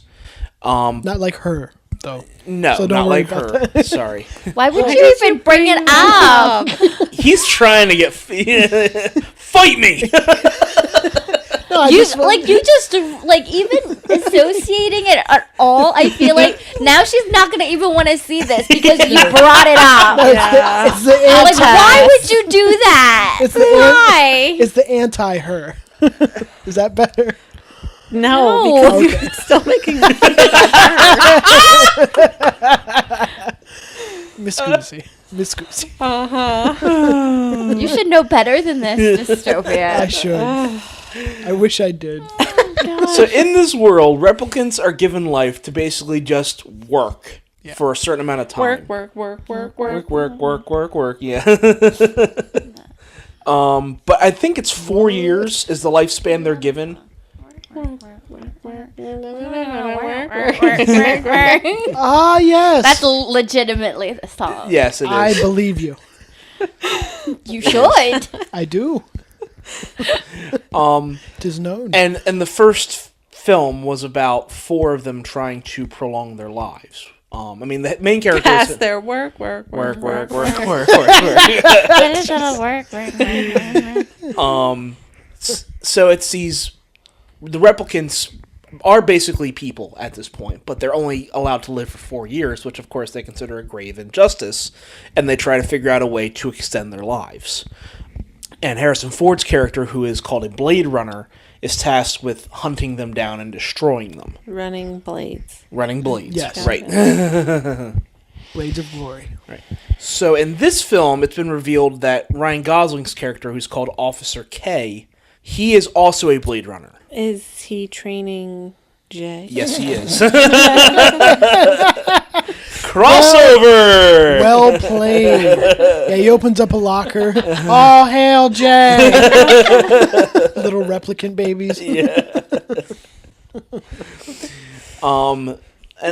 Not like her, though. No, So don't not worry like about her. Sorry. Why would you even bring it up? He's trying to get fight me. No, You just even associating it at all. I feel like now she's not gonna even want to see this because you brought it up. It's the Like, anti. why would you do that? It's the Why? It's the anti-her. Is that better? No, No. because you're still making me Miss Goosey. Miss Goosey. You should know better than this, dystopia. I should. I wish I did. So in this world, replicants are given life to basically just work for a certain amount of time. work. Yeah. But I think it's 4 years is the lifespan they're given. Ah, yes. That's legitimately the song. Yes, it is. I believe you. You should. I do. Tis known. And the first film was about 4 of them trying to prolong their lives. I mean, the main character Past is their work. So it's the replicants are basically people at this point, but they're only allowed to live for 4 years, which of course they consider a grave injustice, and they try to figure out a way to extend their lives. And Harrison Ford's character, who is called a Blade Runner, is tasked with hunting them down and destroying them. Running blades. Running blades. Yes. Right. Blades of Glory. Right. So in this film, it's been revealed that Ryan Gosling's character, who's called Officer K, he is also a Blade Runner. Is he training Jay? Yes, he is. Crossover! Well played. Yeah, he opens up a locker. Oh, hail Jay! Little replicant babies. Yeah. And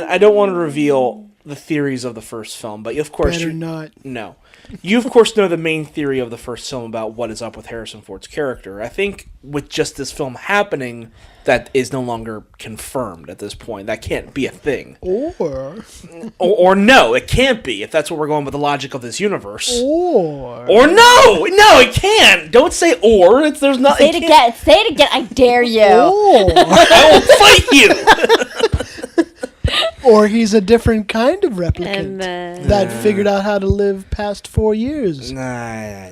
I don't want to reveal the theories of the first film, but of course Better not. No. You, of course, know the main theory of the first film about what is up with Harrison Ford's character. I think with just this film happening, that is no longer confirmed at this point. That can't be a thing. Or no, it can't be, if that's what we're going with the logic of this universe. Or no! No, it can't! Don't say or. There's not. Say it again. Say it again. I dare you. I will fight you! Or he's a different kind of replicant And then- that figured out how to live past 4 years. No.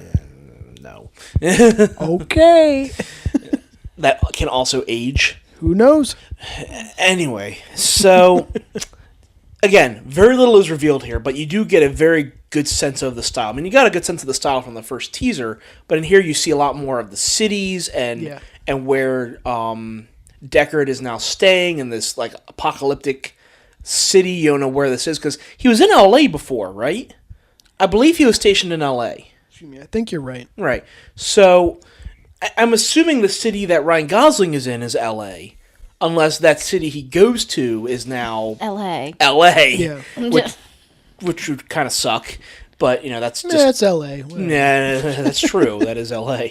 Okay. That can also age. Who knows? Anyway, so again, very little is revealed here, but you do get a very good sense of the style. I mean, you got a good sense of the style from the first teaser, but in here you see a lot more of the cities and where Deckard is now staying in this like apocalyptic city. You don't know where this is because he was in LA before, right? I believe he was stationed in LA. I think you're right. Right. So I'm assuming the city that Ryan Gosling is in is LA, unless that city he goes to is now LA. Yeah. Which would kind of suck, but you know that's just it's LA. Yeah, that's true. That is LA.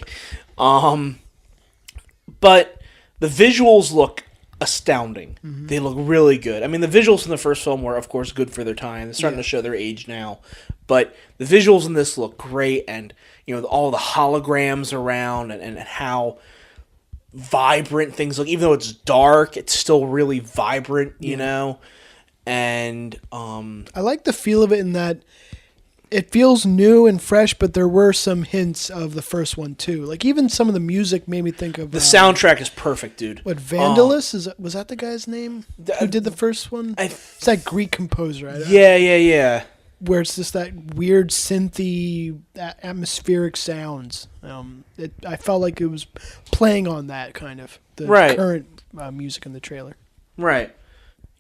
But the visuals look astounding. Mm-hmm. They look really good. I mean, the visuals in the first film were, of course, good for their time. They're starting to show their age now, but the visuals in this look great, and you know all the holograms around, and how vibrant things look. Even though it's dark, it's still really vibrant. You know, and I like the feel of it in that it feels new and fresh, but there were some hints of the first one too. Like even some of the music made me think of the soundtrack is perfect, dude. What Vandalus was that the guy's name who did the first one? It's that Greek composer. Yeah. Where it's just that weird synthy atmospheric sounds. I felt like it was playing on that kind of the current music in the trailer. Right.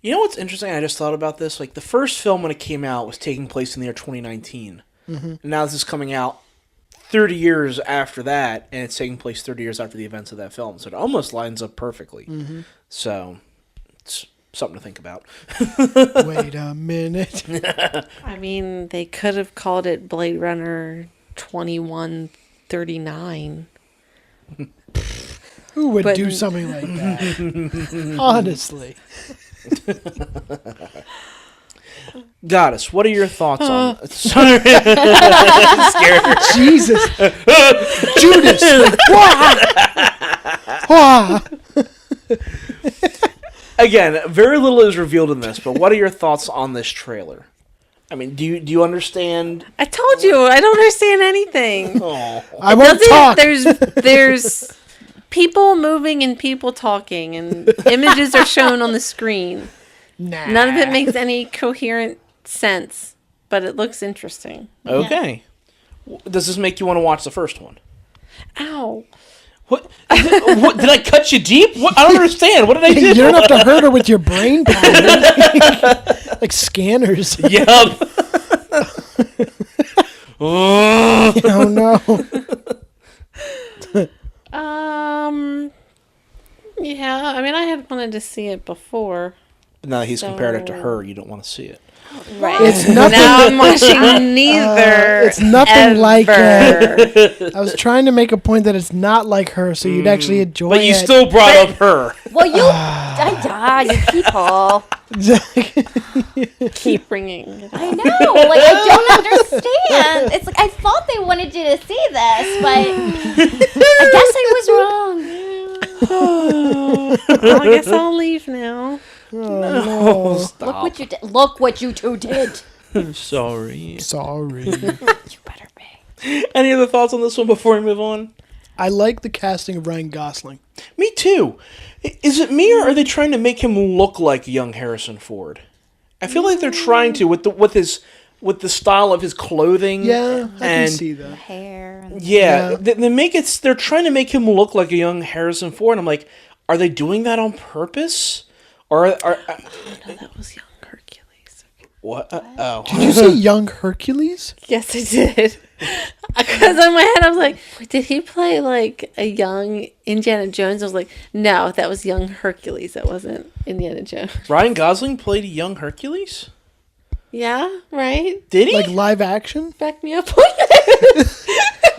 You know what's interesting? I just thought about this. Like the first film when it came out was taking place in the year 2019. Mm-hmm. And now this is coming out 30 years after that, and it's taking place 30 years after the events of that film. So it almost lines up perfectly. Mm-hmm. So it's something to think about. Wait a minute. I mean, they could have called it Blade Runner 2139. Who would do something like that? Honestly. Goddess, what are your thoughts on Sorry. Scared. Jesus. Judas. Wah! Again, very little is revealed in this, but what are your thoughts on this trailer? I mean, do you understand? I told you, I don't understand anything. I won't talk. There's people moving and people talking, and images are shown on the screen. Nah. None of it makes any coherent sense, but it looks interesting. Okay. Yeah. Does this make you want to watch the first one? Ow. What did I cut you deep? What? I don't understand. What did I do? You don't have to hurt her with your brain power. Like scanners. Yep. Oh no. Yeah, I mean, I had wanted to see it before. But now that he's compared it to her, you don't want to see it. Right. It's nothing. Now I'm watching neither. It's nothing ever. like her. I was trying to make a point that it's not like her, so you'd actually enjoy it. But you still brought up her. Well, you people. Keep bringing. I know. Like, I don't understand. It's like I thought they wanted you to see this, but I guess I was wrong. Well, I guess I'll leave now. No, stop. Look what you did. Look what you two did. Sorry. You better be. Any other thoughts on this one before we move on? I like the casting of Ryan Gosling. Me too. Is it me, or are they trying to make him look like young Harrison Ford? I feel like they're trying to with the style of his clothing. Yeah, I can see that. Hair. Yeah. They're trying to make him look like a young Harrison Ford. And I'm like, are they doing that on purpose? Or No, that was young Hercules. What? Oh. Did you say young Hercules? Yes, I did. Because in my head, I was like, did he play like a young Indiana Jones? I was like, no, that was young Hercules. That wasn't Indiana Jones. Ryan Gosling played a young Hercules? Yeah, right? Did he? Like live action? Back me up on that.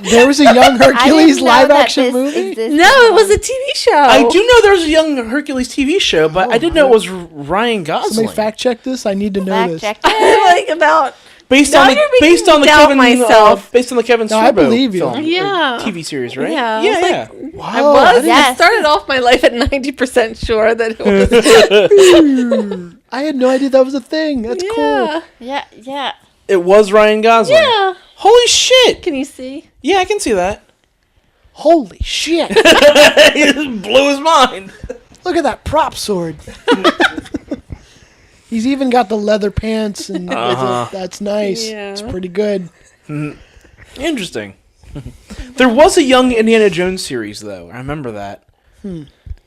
There was a young Hercules live action movie? No, it was a TV show. I do know there's a young Hercules TV show, but I didn't know it was Ryan Gosling. Somebody fact check this. I need to know this. like about based on the Kevin myself. Based on the Kevin No, I Sorbo believe you. film, Yeah. or TV series, right? Yeah, yeah. I started off my life at 90% sure that it was. I had no idea that was a thing. That's cool. Yeah. It was Ryan Gosling. Yeah. Holy shit! Can you see? Yeah, I can see that. Holy shit! He just blew his mind. Look at that prop sword. He's even got the leather pants, and that's nice. Yeah. It's pretty good. Interesting. There was a young Indiana Jones series, though. I remember that.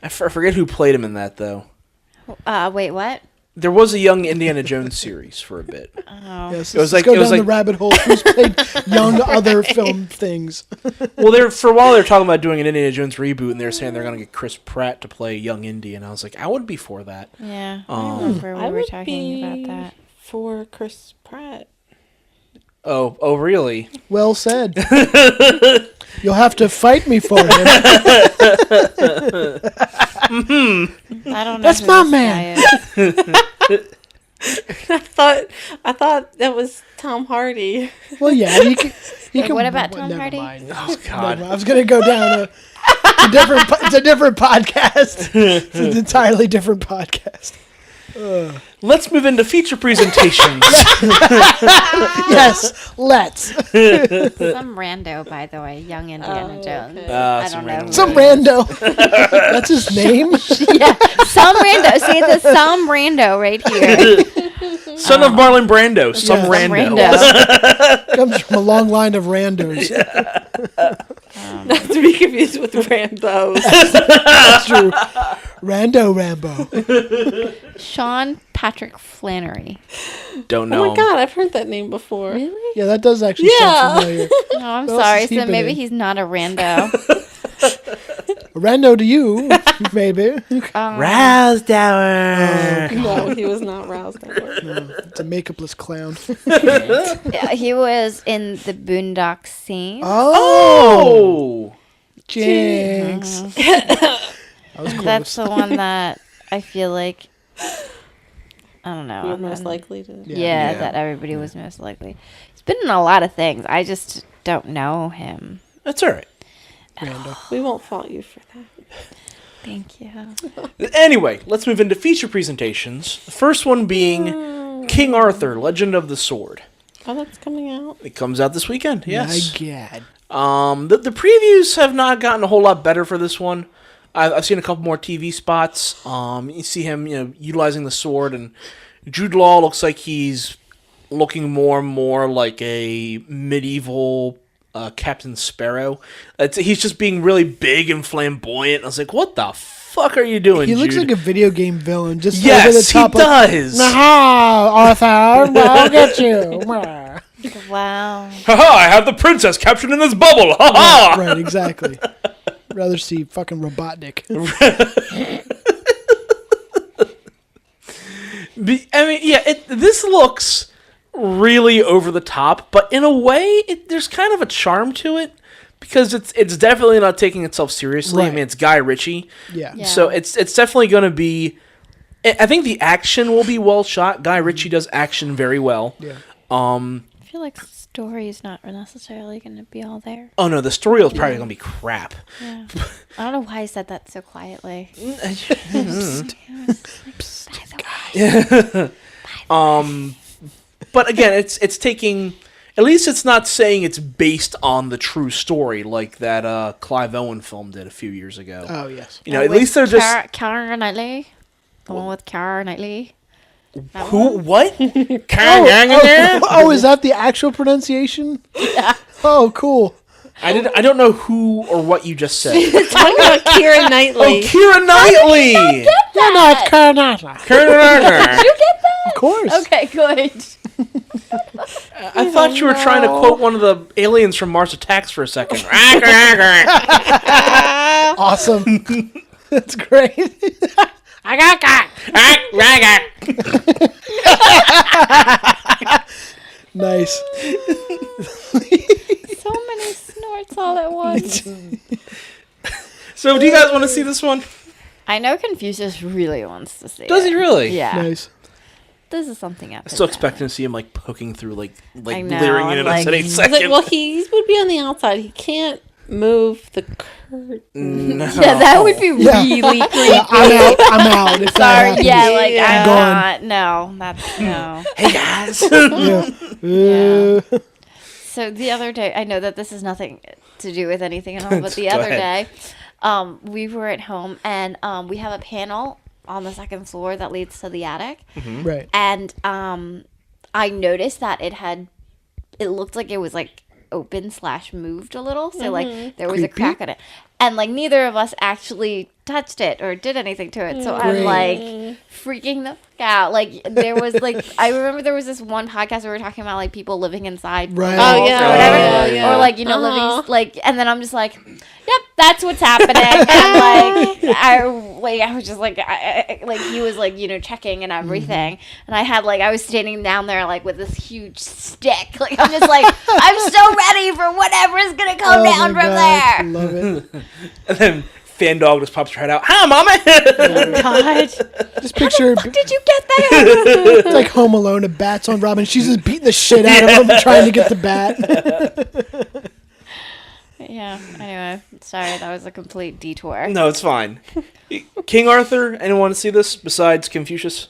I forget who played him in that, though. Wait, what? There was a young Indiana Jones series for a bit. Oh. Yes, let's go down the rabbit hole. Who's played young other film things? Well, for a while they were talking about doing an Indiana Jones reboot, and they were saying they're going to get Chris Pratt to play young Indy, and I was like, I would be for that. Yeah, I remember we were talking about that. For Chris Pratt. Oh, really? Well said. You'll have to fight me for him. I don't know. That's my man. I thought that was Tom Hardy. Well, yeah, he can. What about Tom never Hardy? mind. Oh God! I was gonna go down it's a different podcast. It's an entirely different podcast. Let's move into feature presentations. Yes, let's. Some rando, by the way, young Indiana Jones. Okay. I don't know. Some rando. That's his name. Yeah, some rando. See the some rando right here. Son of Marlon Brando. Some rando. Comes from a long line of randos. Not to be confused with Rambo. That's true. Rando Rambo. Sean Patrick Flannery. Don't know. Oh my God, I've heard that name before. Really? Yeah, that does actually sound familiar. No, I'm What else sorry. has he So been maybe in? he's not a rando. A rando to you, maybe. Rouse Tower. No, he was not roused. It's a makeupless clown. Yeah, he was in the Boondock scene. Oh. Jinx. That was close. That's the one that I feel like, I don't know. You're most likely to. Yeah, that everybody was most likely. He's been in a lot of things. I just don't know him. That's all right. We won't fault you for that. Thank you. Anyway, let's move into feature presentations. The first one being King Arthur, Legend of the Sword. Oh, that's coming out. It comes out this weekend. Yes. My God. The previews have not gotten a whole lot better for this one. I've seen a couple more TV spots. You see him, utilizing the sword, and Jude Law looks like he's looking more and more like a medieval Captain Sparrow. He's just being really big and flamboyant. I was like, what the fuck are you doing, He looks Jude? like a video game villain. Just Yes, over the top he does. Nah, Arthur, I'll get you. Wow. Haha, I have the princess captured in this bubble. Haha. Right, exactly. Rather see fucking Robotnik. This looks really over the top, but in a way, there's kind of a charm to it because it's definitely not taking itself seriously. Right. I mean, it's Guy Ritchie, Yeah. so it's definitely going to be. I think the action will be well shot. Guy Ritchie does action very well. Yeah. I feel like story is not necessarily going to be all there. Oh no, the story is probably going to be crap. Yeah. I don't know why I said that so quietly. But again, it's taking. At least it's not saying it's based on the true story like that Clive Owen film did a few years ago. Oh yes. At least they're just Keira Knightley. The one with Keira Knightley. who? What? Oh, is that the actual pronunciation? Yeah. Oh, cool. I don't know who or what you just said. Talking about Keira Knightley. Oh, Keira Knightley. You're not Carnata. Keira Knightley. Did you get that? Of course. Okay, good. I thought you were trying to quote one of the aliens from Mars Attacks for a second. Awesome. That's great. Nice. So many snorts all at once. So, do you guys want to see this one? I know Confucius really wants to see Does it. he really? Yeah. Nice. This is something I'm still expecting to see him like poking through, like I know, leering in like- at any second. Well, he would be on the outside. He can't move the curtain. No. Yeah, that would be really creepy. Yeah, I'm out. If that Sorry, happens. yeah, like Yeah. I'm Gone. not. No, that's no. Hey guys. Yeah. So the other day, I know that this has nothing to do with anything at all, but the Go other ahead. day, we were at home and we have a panel on the second floor that leads to the attic. Right. And I noticed that it looked like it was like open / moved a little. So like there was a crack in it. And like neither of us actually touched it or did anything to it. So I'm like freaking the fuck out. Like there was like I remember there was this one podcast where we were talking about like people living inside Right. walls or whatever. Yeah. Or like, you know, living like, and then I'm just like, yep, that's what's happening. And like I was just like like he was like, you know, checking and everything. And I was standing down there like with this huge stick. Like I'm just like I'm so ready for whatever is gonna come down from there. Love it. And then Fan Dog just pops her head out. Hi, Mama! Oh, God. Just picture. Did you get that? It's like Home Alone. A bat's on Robin. She's just beating the shit out of him trying to get the bat. Yeah. Anyway, sorry, that was a complete detour. No, it's fine. King Arthur, anyone want to see this besides Confucius?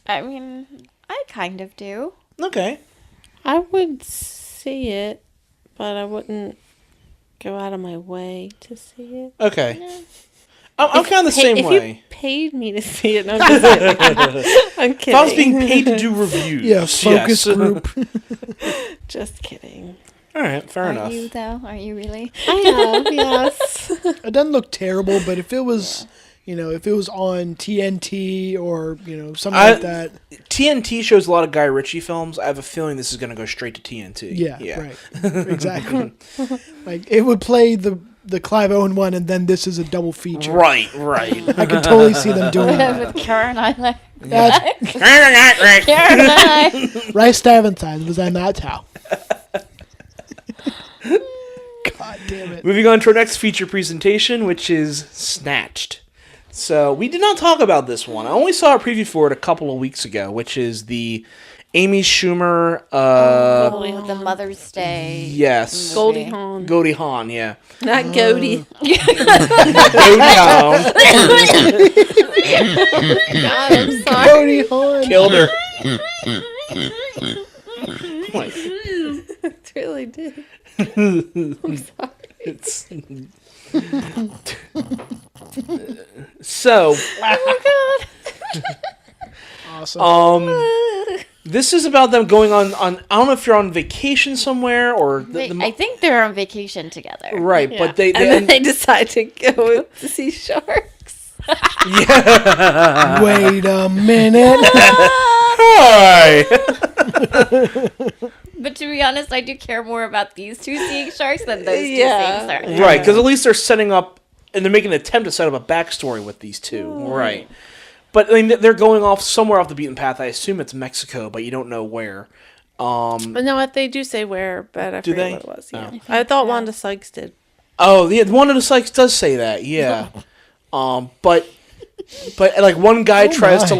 I mean, I kind of do. Okay. I would see it, but I wouldn't go out of my way to see it. Okay. No. I'm kind of the same way. If you paid me to see it, no, I'm just kidding. I'm kidding. If I was being paid to do reviews. Yeah, focus group. Just kidding. All right, fair enough. Are you, though? Are you really? I am, yes. It doesn't look terrible, but if it was... You know, if it was on TNT or, you know, something like that. TNT shows a lot of Guy Ritchie films. I have a feeling this is going to go straight to TNT. Yeah. Right. Exactly. Like, it would play the Clive Owen one, and then this is a double feature. Right. I could totally see them doing that. With Karen Island. Karen Rice Daventine was on that how. God damn it. Moving on to our next feature presentation, which is Snatched. So, we did not talk about this one. I only saw a preview for it a couple of weeks ago, which is the Amy Schumer... the Mother's Day. Yes. Goldie Hawn. Goldie Hawn, yeah. Not Goldie. Goldie Hawn. God, I'm sorry. Goldie Hawn. Killed her. It really did. I'm sorry. It's... So, oh my God. Awesome. This is about them going on I don't know if you're on vacation somewhere or I think they're on vacation together. Right, Yeah. but they and then they decide to go to see sharks. Yeah. Wait a minute. Hi. But to be honest, I do care more about these two seeing sharks than those two seeing sharks. Right, because at least they're setting up, and they're making an attempt to set up a backstory with these two. Right. But I mean, they're going off somewhere off the beaten path. I assume it's Mexico, but you don't know where. But no, what they do say where, but I forget what it was. Yeah, I thought Wanda Sykes did. Oh, yeah, one of the Sykes does say that. Yeah. But like one guy tries to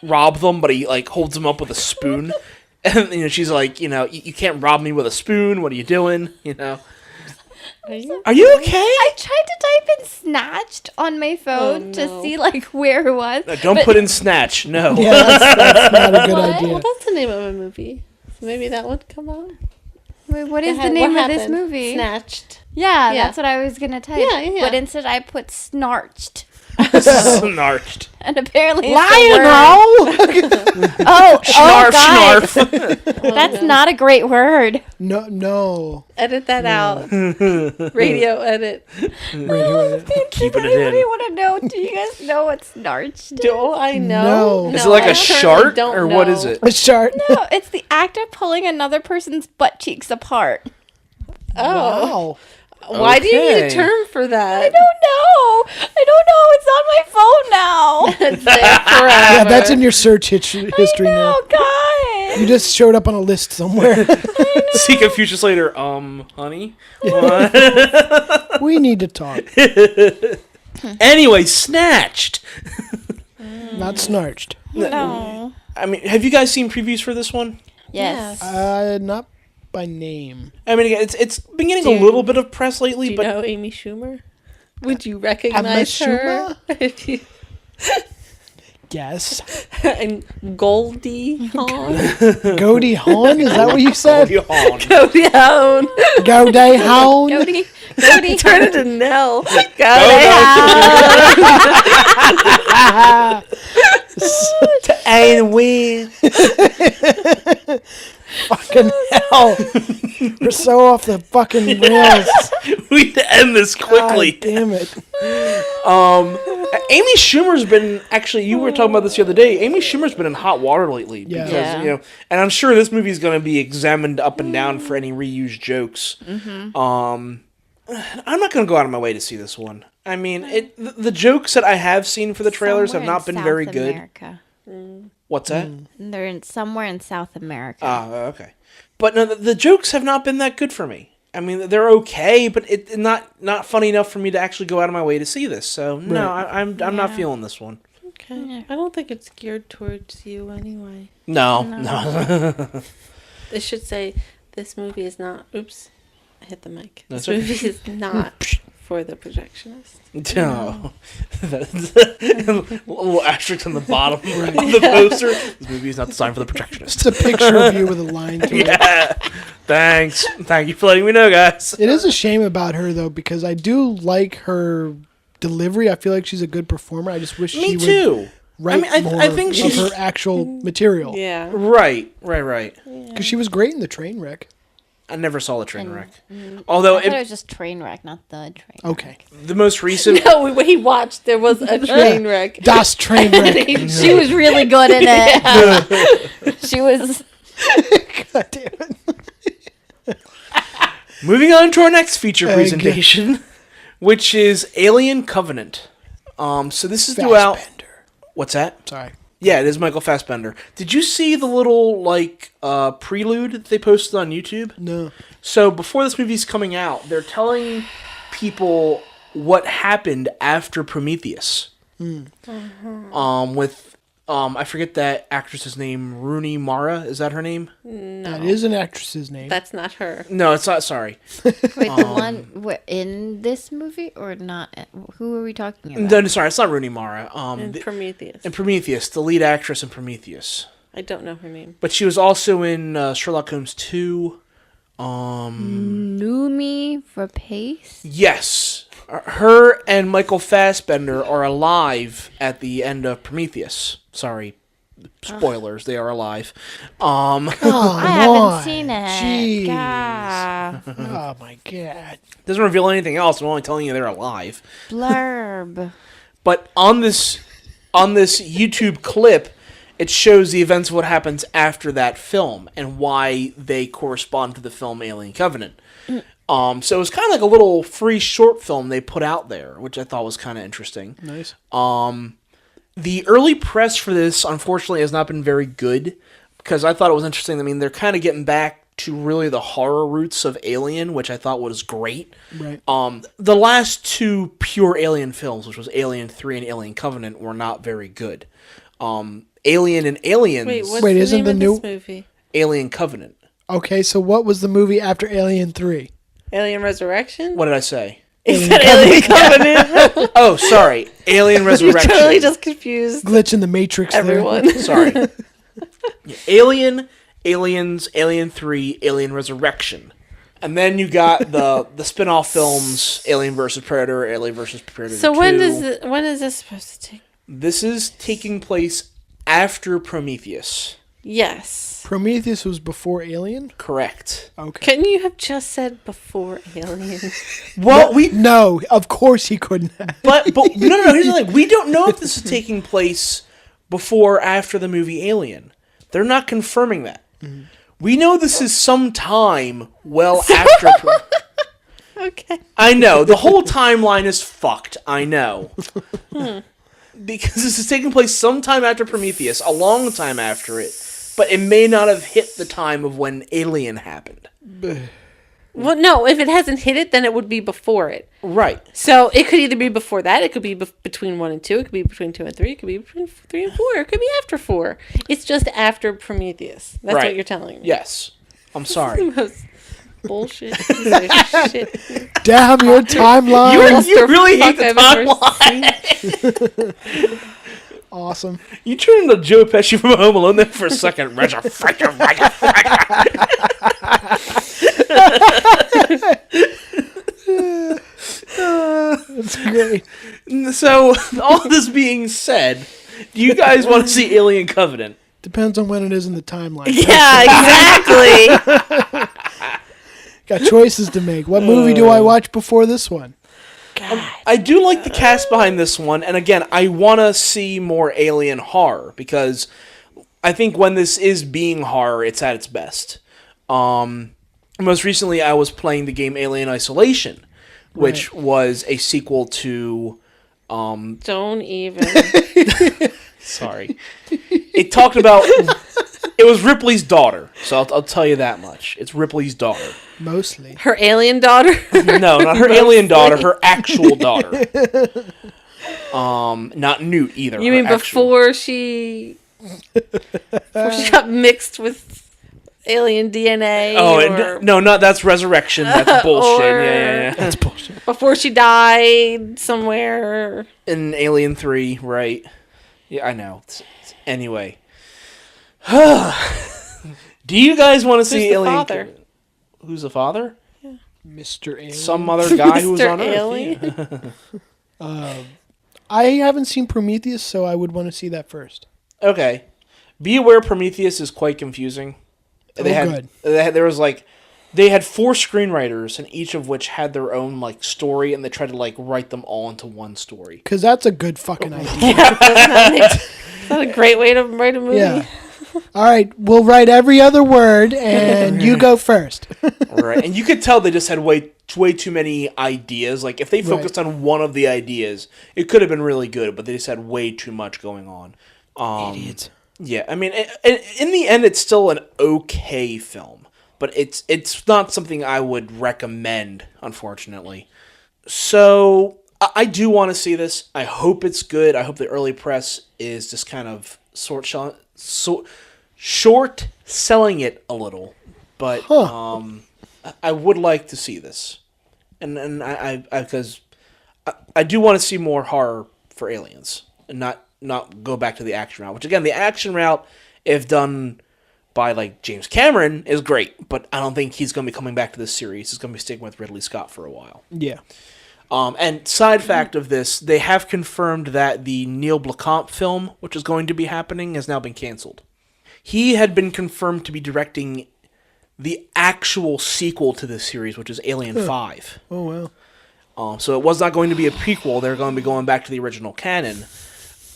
rob them, but he like holds them up with a spoon, and you know she's like, you know, you can't rob me with a spoon. What are you doing? You know. Are you okay? I tried to type in "snatched" on my phone to see like where it was. No, don't put in "snatch." No. Yeah, that's not a good idea. Well, that's the name of a movie. So maybe that would come out. Wait, what is the name of this movie? Snatched. Yeah, that's what I was gonna type. Yeah. But instead, I put "snarched." Snarched. And apparently, Snarf. That's not a great word. No. Edit that out. Radio edit. Keeping it in. Anybody want to know? Do you guys know what snarched? Do I know? No. Is it like a shark or what is it? A shark. No, it's the act of pulling another person's butt cheeks apart. Oh. Wow. Why do you need a Okay. term for that? I don't know. It's on my phone now. It's there forever. Yeah, that's in your search history now. Oh God. You just showed up on a list somewhere. See Confucius later. Honey. We need to talk. Anyway, Snatched. Not snarched. No. I mean, have you guys seen previews for this one? Yes. Not by name. I mean, again, it's been getting a little bit of press lately, Do you but know Amy Schumer? Would you recognize her? Yes. And Goldie Hawn. Goldie Hawn? Is that what you said? Goldie Hawn. Goldie Hawn. Goldie Hawn? Goldie Turn it to Nell. Goldie Hawn. To Ayn win. Fucking hell. We're so off the fucking rails. We need to end this quickly. God damn it. Amy Schumer's been, actually, you were talking about this the other day. Amy Schumer's been in hot water lately. Yeah. Because, you know, and I'm sure this movie's going to be examined up and down for any reused jokes. Mm-hmm. I'm not going to go out of my way to see this one. I mean, the jokes that I have seen for the trailers have not been very good. America. What's that? They're somewhere in South America. Okay. But no, the jokes have not been that good for me. I mean, they're okay, but it not funny enough for me to actually go out of my way to see this. So no, I'm not feeling this one. Okay. I don't think it's geared towards you anyway. No. They should say this movie is not. Oops, I hit the mic. That's This movie is not for the projectionist. No. That's a little asterisk on the bottom of the poster. This movie is not designed for the projectionist. It's a picture of you with a line through it. Yeah. Thanks. Thank you for letting me know, guys. It is a shame about her, though, because I do like her delivery. I feel like she's a good performer. I just wish she would write more I think of her actual material. Yeah. Right. Because she was great in the train wreck. I never saw the train wreck. Although I thought it was just train wreck, not the train. Okay. The most recent. No, when he watched, there was a train wreck. Das Train Wreck. She was really good in it. She was. God damn it. Moving on to our next feature presentation, which is Alien Covenant. So this is throughout. What's that? Sorry. Yeah, it is Michael Fassbender. Did you see the little prelude that they posted on YouTube? No. So before this movie's coming out, they're telling people what happened after Prometheus. With I forget that actress's name, Rooney Mara. Is that her name? No. That is an actress's name. That's not her. No, it's not. Sorry. Wait, the one in this movie or not? Who are we talking about? No, sorry, it's not Rooney Mara. Prometheus. In Prometheus, the lead actress in Prometheus. I don't know her name. But she was also in Sherlock Holmes 2. Noomi Rapace? Yes. Her and Michael Fassbender are alive at the end of Prometheus. Sorry. Spoilers, they are alive. I haven't seen it. Jeez. God. Oh my god. Doesn't reveal anything else. I'm only telling you they're alive. Blurb. But on this YouTube clip, it shows the events of what happens after that film and why they correspond to the film Alien Covenant. So it was kind of like a little free short film they put out there, which I thought was kind of interesting. Nice. The early press for this, unfortunately, has not been very good because I thought it was interesting. I mean, they're kind of getting back to really the horror roots of Alien, which I thought was great. Right. The last two pure Alien films, which was Alien 3 and Alien Covenant, were not very good. Alien and Aliens. Wait, isn't the new movie? Alien Covenant. Okay, so what was the movie after Alien 3? Alien Resurrection? What did I say? He said Alien Covenant. Oh, sorry. Alien Resurrection. You totally just confused Glitch in the Matrix. everyone. There. Sorry. Yeah, Alien, Aliens, Alien 3, Alien Resurrection. And then you got the spin-off films, Alien vs. Predator, Alien vs. Predator 2. So when is this supposed to take? This is taking place after Prometheus. Yes. Prometheus was before Alien? Correct. Okay. Couldn't you have just said before Alien? Well, No, of course he couldn't have. But no, here's the thing. We don't know if this is taking place before or after the movie Alien. They're not confirming that. Mm-hmm. We know this is sometime well after. Okay. I know. The whole timeline is fucked. I know. Because this is taking place sometime after Prometheus, a long time after it. But it may not have hit the time of when Alien happened. Well, no, if it hasn't hit it, then it would be before it. Right. So it could either be before that, it could be between 1 and 2, it could be between 2 and 3, it could be between 3 and 4, it could be after 4. It's just after Prometheus. That's Right. what you're telling me. Yes. I'm sorry. The most bullshit piece of shit. Damn your timeline. You really hate fuck the I've ever timeline. Awesome. You turned into Joe Pesci from Home Alone there for a second. That's great. So, all this being said, do you guys want to see Alien Covenant? Depends on when it is in the timeline. Yeah, exactly. Got choices to make. What movie do I watch before this one? I do like the cast behind this one, and again, I want to see more alien horror, because I think when this is being horror, it's at its best. Most recently, I was playing the game Alien Isolation, which was a sequel to... Don't even. Sorry. It talked about... It was Ripley's daughter, so I'll tell you that much. It's Ripley's daughter. Mostly. Her alien daughter? No, not her alien daughter, her actual daughter. Not Newt either. You mean before she got mixed with alien DNA? Oh, no, not that's Resurrection. That's bullshit. Yeah. That's bullshit. Before she died somewhere. In Alien 3, right. Yeah, I know. Anyway. Do you guys want to see the Alien? Father? Who's the father? Yeah. Mr. Alien. Some other guy who was on Alien? Earth. I haven't seen Prometheus, so I would want to see that first. Okay. Be aware Prometheus is quite confusing. Good. There was they had 4 screenwriters, and each of which had their own story, and they tried to write them all into one story. Because that's a good fucking idea. That's a great way to write a movie. Yeah. All right, we'll write every other word, and you go first. Right, and you could tell they just had way too many ideas. If they focused on one of the ideas, it could have been really good, but they just had way too much going on. Idiots. Yeah, I mean, in the end, it's still an okay film, but it's not something I would recommend, unfortunately. So I do want to see this. I hope it's good. I hope the early press is just kind of short selling it a little, but I would like to see this, and I because I do want to see more horror for Aliens, and not go back to the action route. Which again, the action route, if done by James Cameron, is great, but I don't think he's going to be coming back to this series. He's going to be sticking with Ridley Scott for a while. Yeah. And side fact of this, they have confirmed that the Neil Blomkamp film, which is going to be happening, has now been canceled. He had been confirmed to be directing the actual sequel to this series, which is Alien 5. Oh, wow. So it was not going to be a prequel. They're going to be going back to the original canon.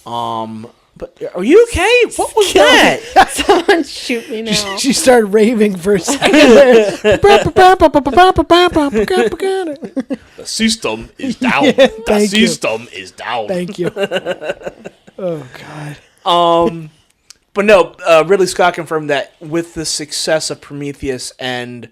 But are you okay? What was that? Someone shoot me now. She started raving for a second. The system is down. The system is down. Thank you. Oh, God. But no, Ridley Scott confirmed that with the success of Prometheus and,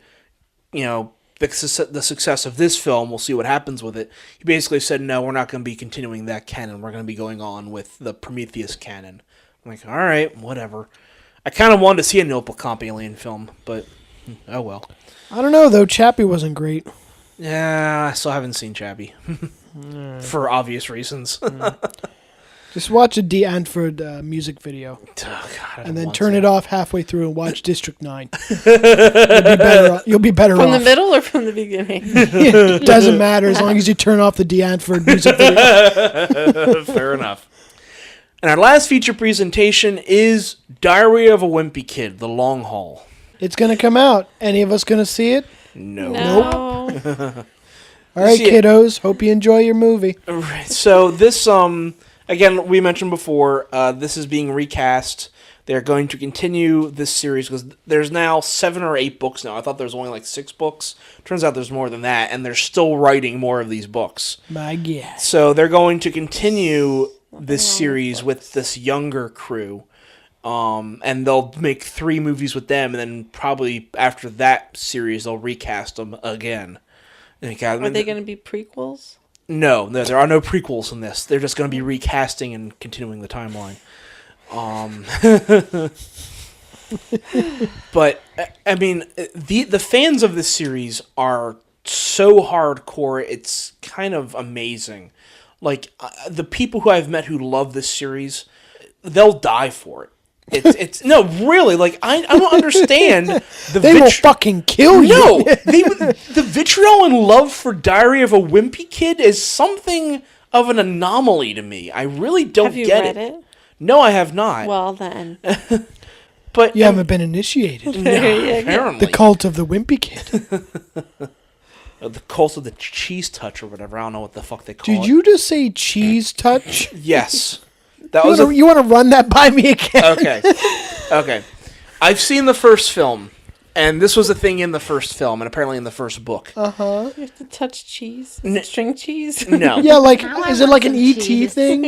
the success of this film, we'll see what happens with it. He basically said, no, we're not going to be continuing that canon. We're going to be going on with the Prometheus canon. I'm like, all right, whatever. I kind of wanted to see a Neil Blomkamp Alien film, but oh well. I don't know, though. Chappie wasn't great. Yeah, I still haven't seen Chappie. For obvious reasons. Just watch a D. Antford music video. Oh, God, and then turn it off halfway through and watch District 9. You'll be better off. From the middle or from the beginning? It doesn't matter as long as you turn off the D. Antford music video. Fair enough. And our last feature presentation is Diary of a Wimpy Kid, The Long Haul. It's going to come out. Any of us going to see it? No. Nope. All right, kiddos. Hope you enjoy your movie. All right. So this, again, we mentioned before, this is being recast. They're going to continue this series because there's now 7 or 8 books now. I thought there was only 6 books. Turns out there's more than that, and they're still writing more of these books. My God. So they're going to continue this series with this younger crew, and they'll make 3 movies with them, and then probably after that series they'll recast them again. Are they going to be prequels? No, there are no prequels in this. They're just going to be recasting and continuing the timeline. But I mean, the fans of this series are so hardcore. It's kind of amazing. The people who I've met who love this series, they'll die for it. It's no, really, like I don't understand. They will fucking kill you. No, the vitriol and love for Diary of a Wimpy Kid is something of an anomaly to me. I really don't Have you get read it. it? No, I have not. Well then, but You haven't been initiated. apparently The cult of the Wimpy Kid. the cult of the cheese touch or whatever. I don't know what the fuck they call it. Did you just say cheese touch? Yes. That was You want to run that by me again? Okay. I've seen the first film, and this was a thing in the first film, and apparently in the first book. Uh-huh. you have to touch cheese, string cheese. No. Yeah, like, Now I is it want like an some ET cheese. thing?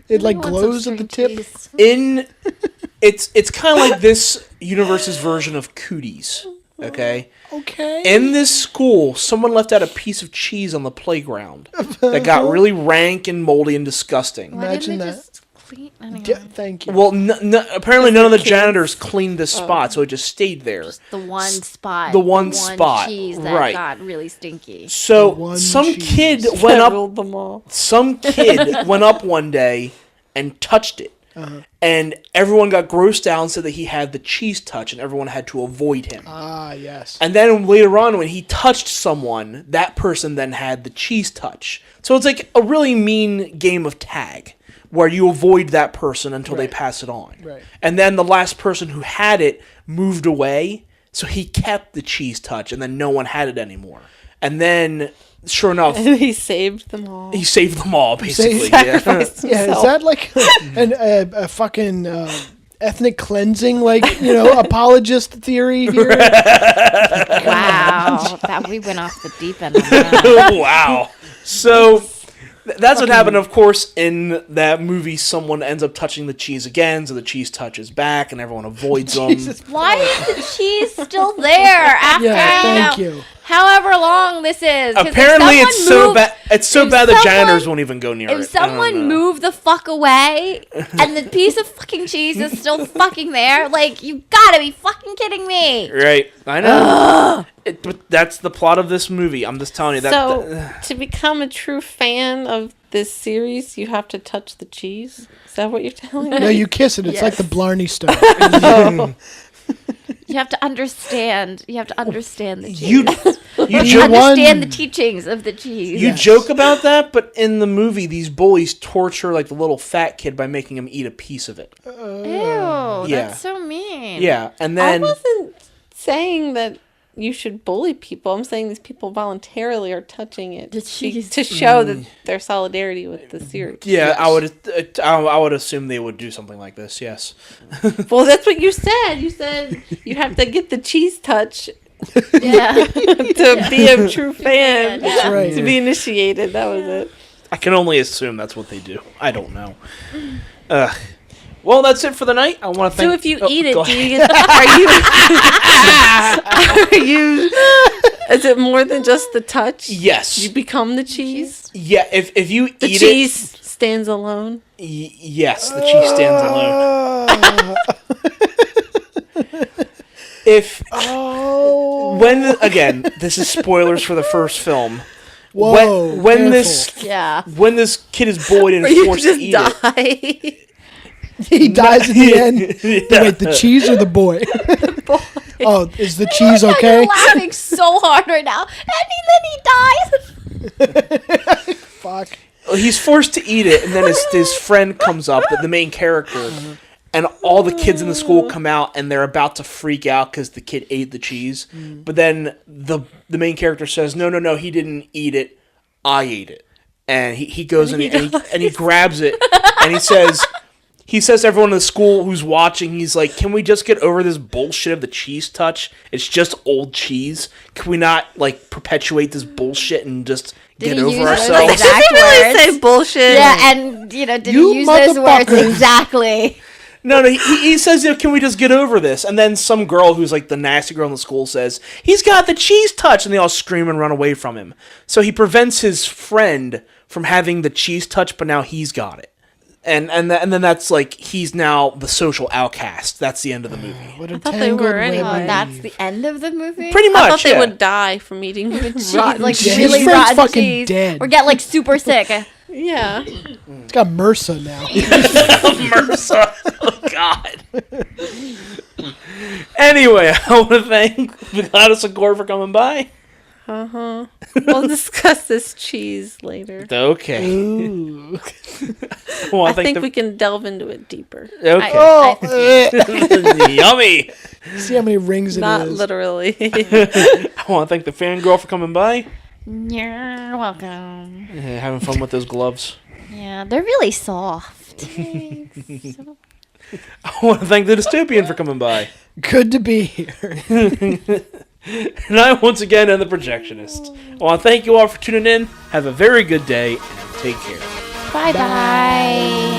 It like want some glows at the string tip? cheese. It's kind of like this universe's version of Cooties. Okay. Okay. In this school, someone left out a piece of cheese on the playground that got really rank and moldy and disgusting. Why Imagine didn't they that. just clean? Anyway. Yeah, thank you. Well, apparently none of the kids. janitors cleaned this spot, so it just stayed there. The one spot. The one spot, cheese that right. got really stinky. So one some cheese. kid went up. Ruled them all. Some kid went up one day and touched it. And everyone got grossed out and said that he had the cheese touch, and everyone had to avoid him. Ah, yes. And then later on, when he touched someone, that person then had the cheese touch. So it's like a really mean game of tag, where you avoid that person until they pass it on. Right. And then the last person who had it moved away, so he kept the cheese touch, and then no one had it anymore. And then, sure enough, And he saved them all. he saved them all, basically. Sacrificed Yeah, is himself. that like a fucking ethnic cleansing, like, apologist theory here? Wow, that we went off the deep end. On that. Wow. So that's what happened, of course, in that movie. Someone ends up touching the cheese again, so the cheese touches back, and everyone avoids them. Why is the cheese still there after Yeah, thank you. however long this is? 'Cause if Apparently, it's someone so moved- bad. It's so if bad the someone- janitors won't even go near it. If I don't someone know. moved the fuck away and the piece of fucking cheese is still fucking there, like, you gotta be fucking kidding me. Right, I know. But that's the plot of this movie. I'm just telling you that. So, to become a true fan of this series, you have to touch the cheese? Is that what you're telling me? No, you kiss it. It's like Yes. the Blarney Stone. You have to understand. You have to understand the cheese. you You joke, understand the teachings of the cheese. you joke about that, but in the movie, these bullies torture like the little fat kid by making him eat a piece of it. Ew, Yeah. that's so mean. Yeah, and I then wasn't saying that you should bully people. I'm saying these people voluntarily are touching it The cheese. to show that their solidarity with the series. yeah, I would assume they would do something like this. Yes. Well, that's what you said. You said you have to get the cheese touch Yeah. to be a true fan. That's right. To be initiated. That was it. I can only assume that's what they do. I don't know. Well, that's it for the night. I want to thank. So if you oh, eat it, go do ahead. you get? Are you? Is it more than just the touch? Yes. You become the cheese. Yeah. If you The eat cheese stands alone. it, yes, the cheese stands alone. If when again, this is spoilers for the first film. Whoa, when this Yeah. when this kid is bullied and Or you forced just to eat die. He dies at the end. it. Wait, the cheese or the boy? Oh, is the cheese okay? You're laughing so hard right now, and then he dies. Fuck. He's forced to eat it, and then his friend comes up, the main character, and all the kids in the school come out, and they're about to freak out because the kid ate the cheese. But then the main character says, no, he didn't eat it. I ate it. And he goes and he grabs it, and he says to everyone in the school who's watching, he's like, can we just get over this bullshit of the cheese touch? It's just old cheese. Can we not, like, perpetuate this bullshit and just get he over use those ourselves? exact Did he really words? say bullshit? Yeah, and did You he use those words motherfuckers. exactly? No, he says, can we just get over this? And then some girl who's like the nasty girl in the school says, he's got the cheese touch, and they all scream and run away from him. So he prevents his friend from having the cheese touch, but now he's got it. And then that's like, he's now the social outcast. That's the end of the movie. What a thought they tangled were web anyway. I That's weave. the end of the movie. Pretty much, I thought yeah. they would die from eating Cheese, rotten like cheese. Yeah, his really friend's rotten fucking cheese, dead. or get like super sick. Yeah. It's got MRSA now. MRSA. Oh, God. Anyway, I want to thank Gladys and Gore for coming by. Uh-huh. We'll discuss this cheese later. Okay. Well, I think we can delve into it deeper. Okay. Yummy. See how many rings it Not is. literally. I want to thank the Fangirl for coming by. You're welcome. Having fun with those gloves. Yeah, they're really soft. I want to thank the Dystopian for coming by. Good to be here. And I once again am the Projectionist. I want to thank you all for tuning in. Have a very good day and take care. Bye-bye.